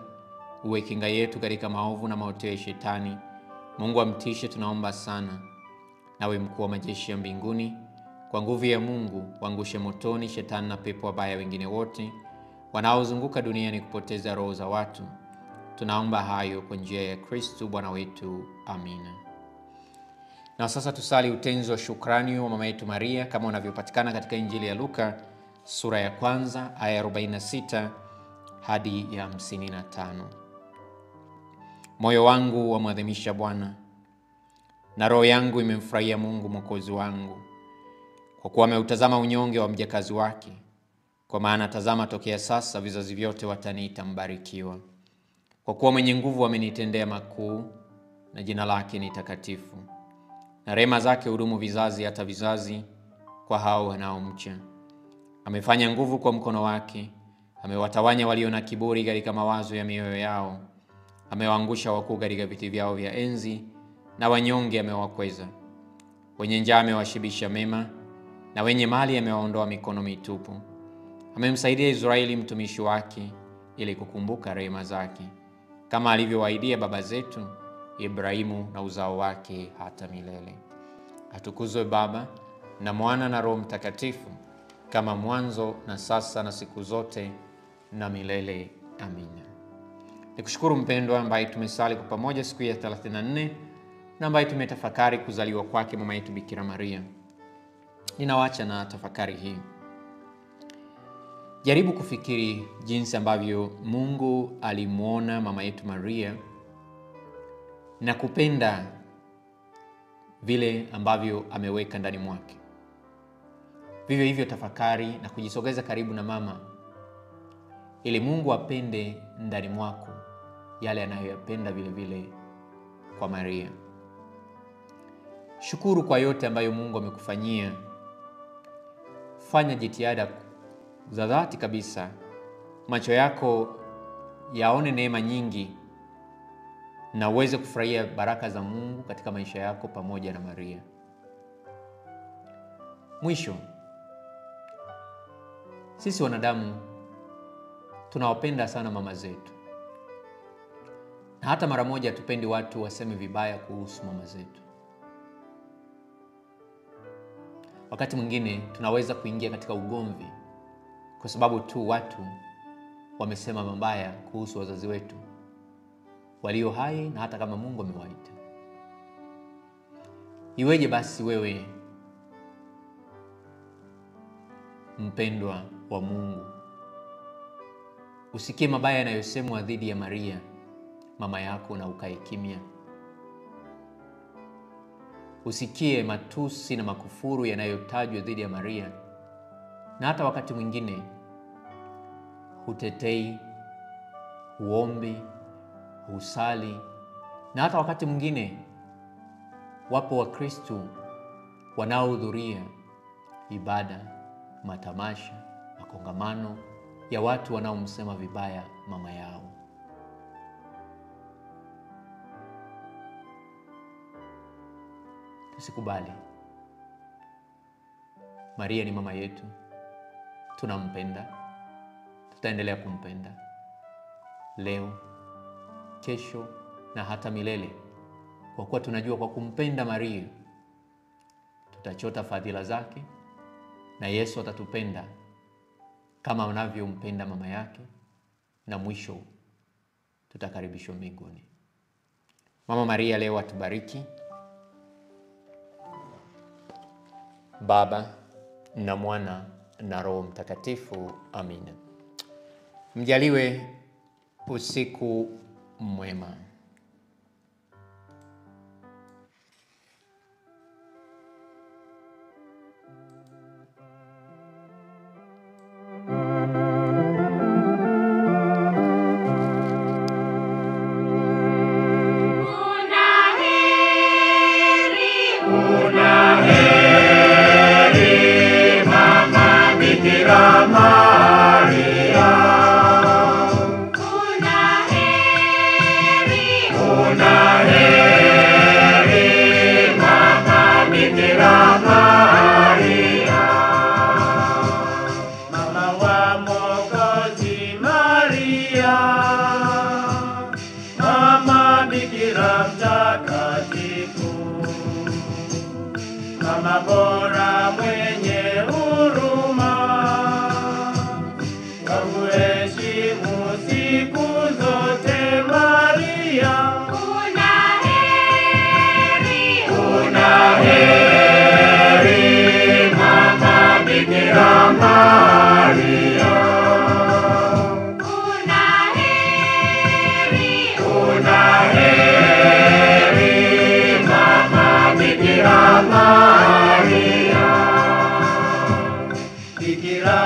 uwe kinga yetu katika maovu na maoteo ya Shetani. Mungu amtishe, tunaomba sana. Nawe mkuu wa majeshi ya mbinguni, kwa nguvu ya Mungu waangushe motoni Shetani na pepo wabaya wengine wote wanaozunguka duniani kupoteza roho za watu. Tunaomba hayo kwa njia ya Kristo Bwana wetu. Amina. Na sasa tusali utenzi wa shukrani wa mama yetu Maria kama unavyopatikana katika Injili ya Luka sura ya 1 aya 46 hadi ya 55. Moyo wangu wamwadhimisha Bwana, na roho yangu imemfurahia Mungu Mwokozi wangu, kwa kuwa ameutazama unyonge wa mjakazi wake. Kwa maana tazama, tokea sasa vizazi vyote wataniita mbarikiwa. Kwa kuwa mwenye nguvu amenitendea makuu, na jina lake ni takatifu. Na rehema zake hudumu vizazi hata vizazi kwa hao wanaomcha. Amefanya nguvu kwa mkono wake, amewatawanya walio na kiburi katika mawazo ya mioyo yao. Amewaangusha wakuu katika viti vyao vya enzi, na wanyonge amewakweza. Wenye njaa amewashibisha mema, na wenye mali amewaondoa mikono mitupu. Amemsaidia Israeli mtumishi wake, ili kukumbuka rehema zake, kama alivyowahidia baba zetu Ibrahimu na uzao wake hata milele. Atukuzwe Baba na Mwana na Roho Mtakatifu, kama mwanzo na sasa na siku zote na milele. Amina. Nikushukuru mpendwa ambaye tumesali kwa pamoja siku ya 34 na ambaye tumetafakari kuzaliwa kwake mama yetu Bikira Maria. Ninawaacha na tafakari hii. Jaribu kufikiri jinsi ambavyo Mungu alimuona mama yetu Maria na kupenda vile ambavyo ameweka ndani mwake. Vivyo hivyo tafakari na kujisogeza karibu na mama, ili Mungu apende ndani mwako yale anayoyapenda vile vile kwa Maria. Shukuru kwa yote ambayo Mungu amekufanyia. Fanya jitihada za dhati kabisa, macho yako yaone neema nyingi na uweze kufurahia baraka za Mungu katika maisha yako pamoja na Maria. Mwisho, sisi wanadamu tunawapenda sana mama zetu, na hata mara moja tupendi watu waseme vibaya kuhusu mama zetu. Wakati mwingine tunaweza kuingia katika ugomvi kwa sababu tu watu wamesema mabaya kuhusu wazazi wetu walio hai, na hata kama Mungu amewaita. Iweje basi wewe mpendwa wa Mungu usikie mabaya yanayosemwa dhidi ya Maria mama yako na ukae kimya? Usikie matusi na makufuru yanayotajwa dhidi ya Maria, na hata wakati mwingine hutetei, huombi, husali, na hata wakati mwingine wapo Wakristo wanaohudhuria ibada, matamasha, makongamano ya watu wanaomsema vibaya mama yao. Tusikubali. Maria ni mama yetu. Tunampenda. Tutaendelea kumpenda leo, kesho na hata milele, kwa kuwa tunajua kwa kumpenda Maria tutachota fadhila zake, na Yesu atatupenda kama anavyompenda mama yake, na mwisho tutakaribishwa mbinguni. Mama Maria leo atubariki. Baba na Mwana na Roho Mtakatifu. Amina. Mjaliwe usiku mwema. Maria. Una heri Mama Bikira Maria. Mama wa Mwokozi Maria, Mama Bikira mtakatifu, Mama bora mwenye huruma, twakuheshimu siku zote Maria. Una heri Mama Bikira Maria. Una heri Mama Bikira Maria. Bikira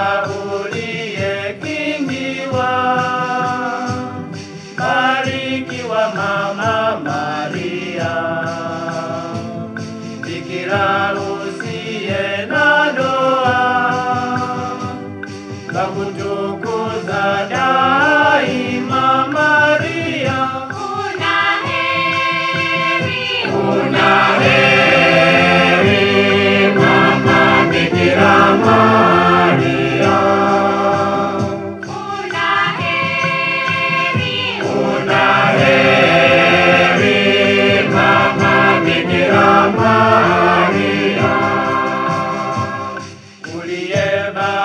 uliyekingiwa, barikiwa Mama Maria. Bikira usiye na doa, twakutukuza daima Maria. Una heri Mama Bikira Maria. Una heri Mama Bikira Maria.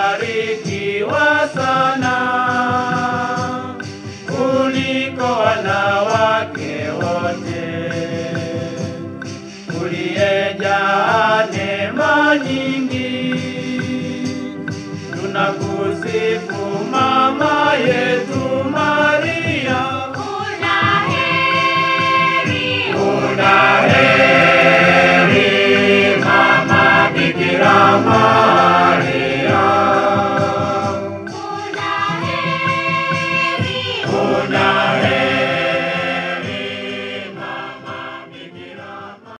Uliyebarikiwa sana kuliko wanawake wote, uliyejaa neema nyingi, tunakusifu Mama Yesu.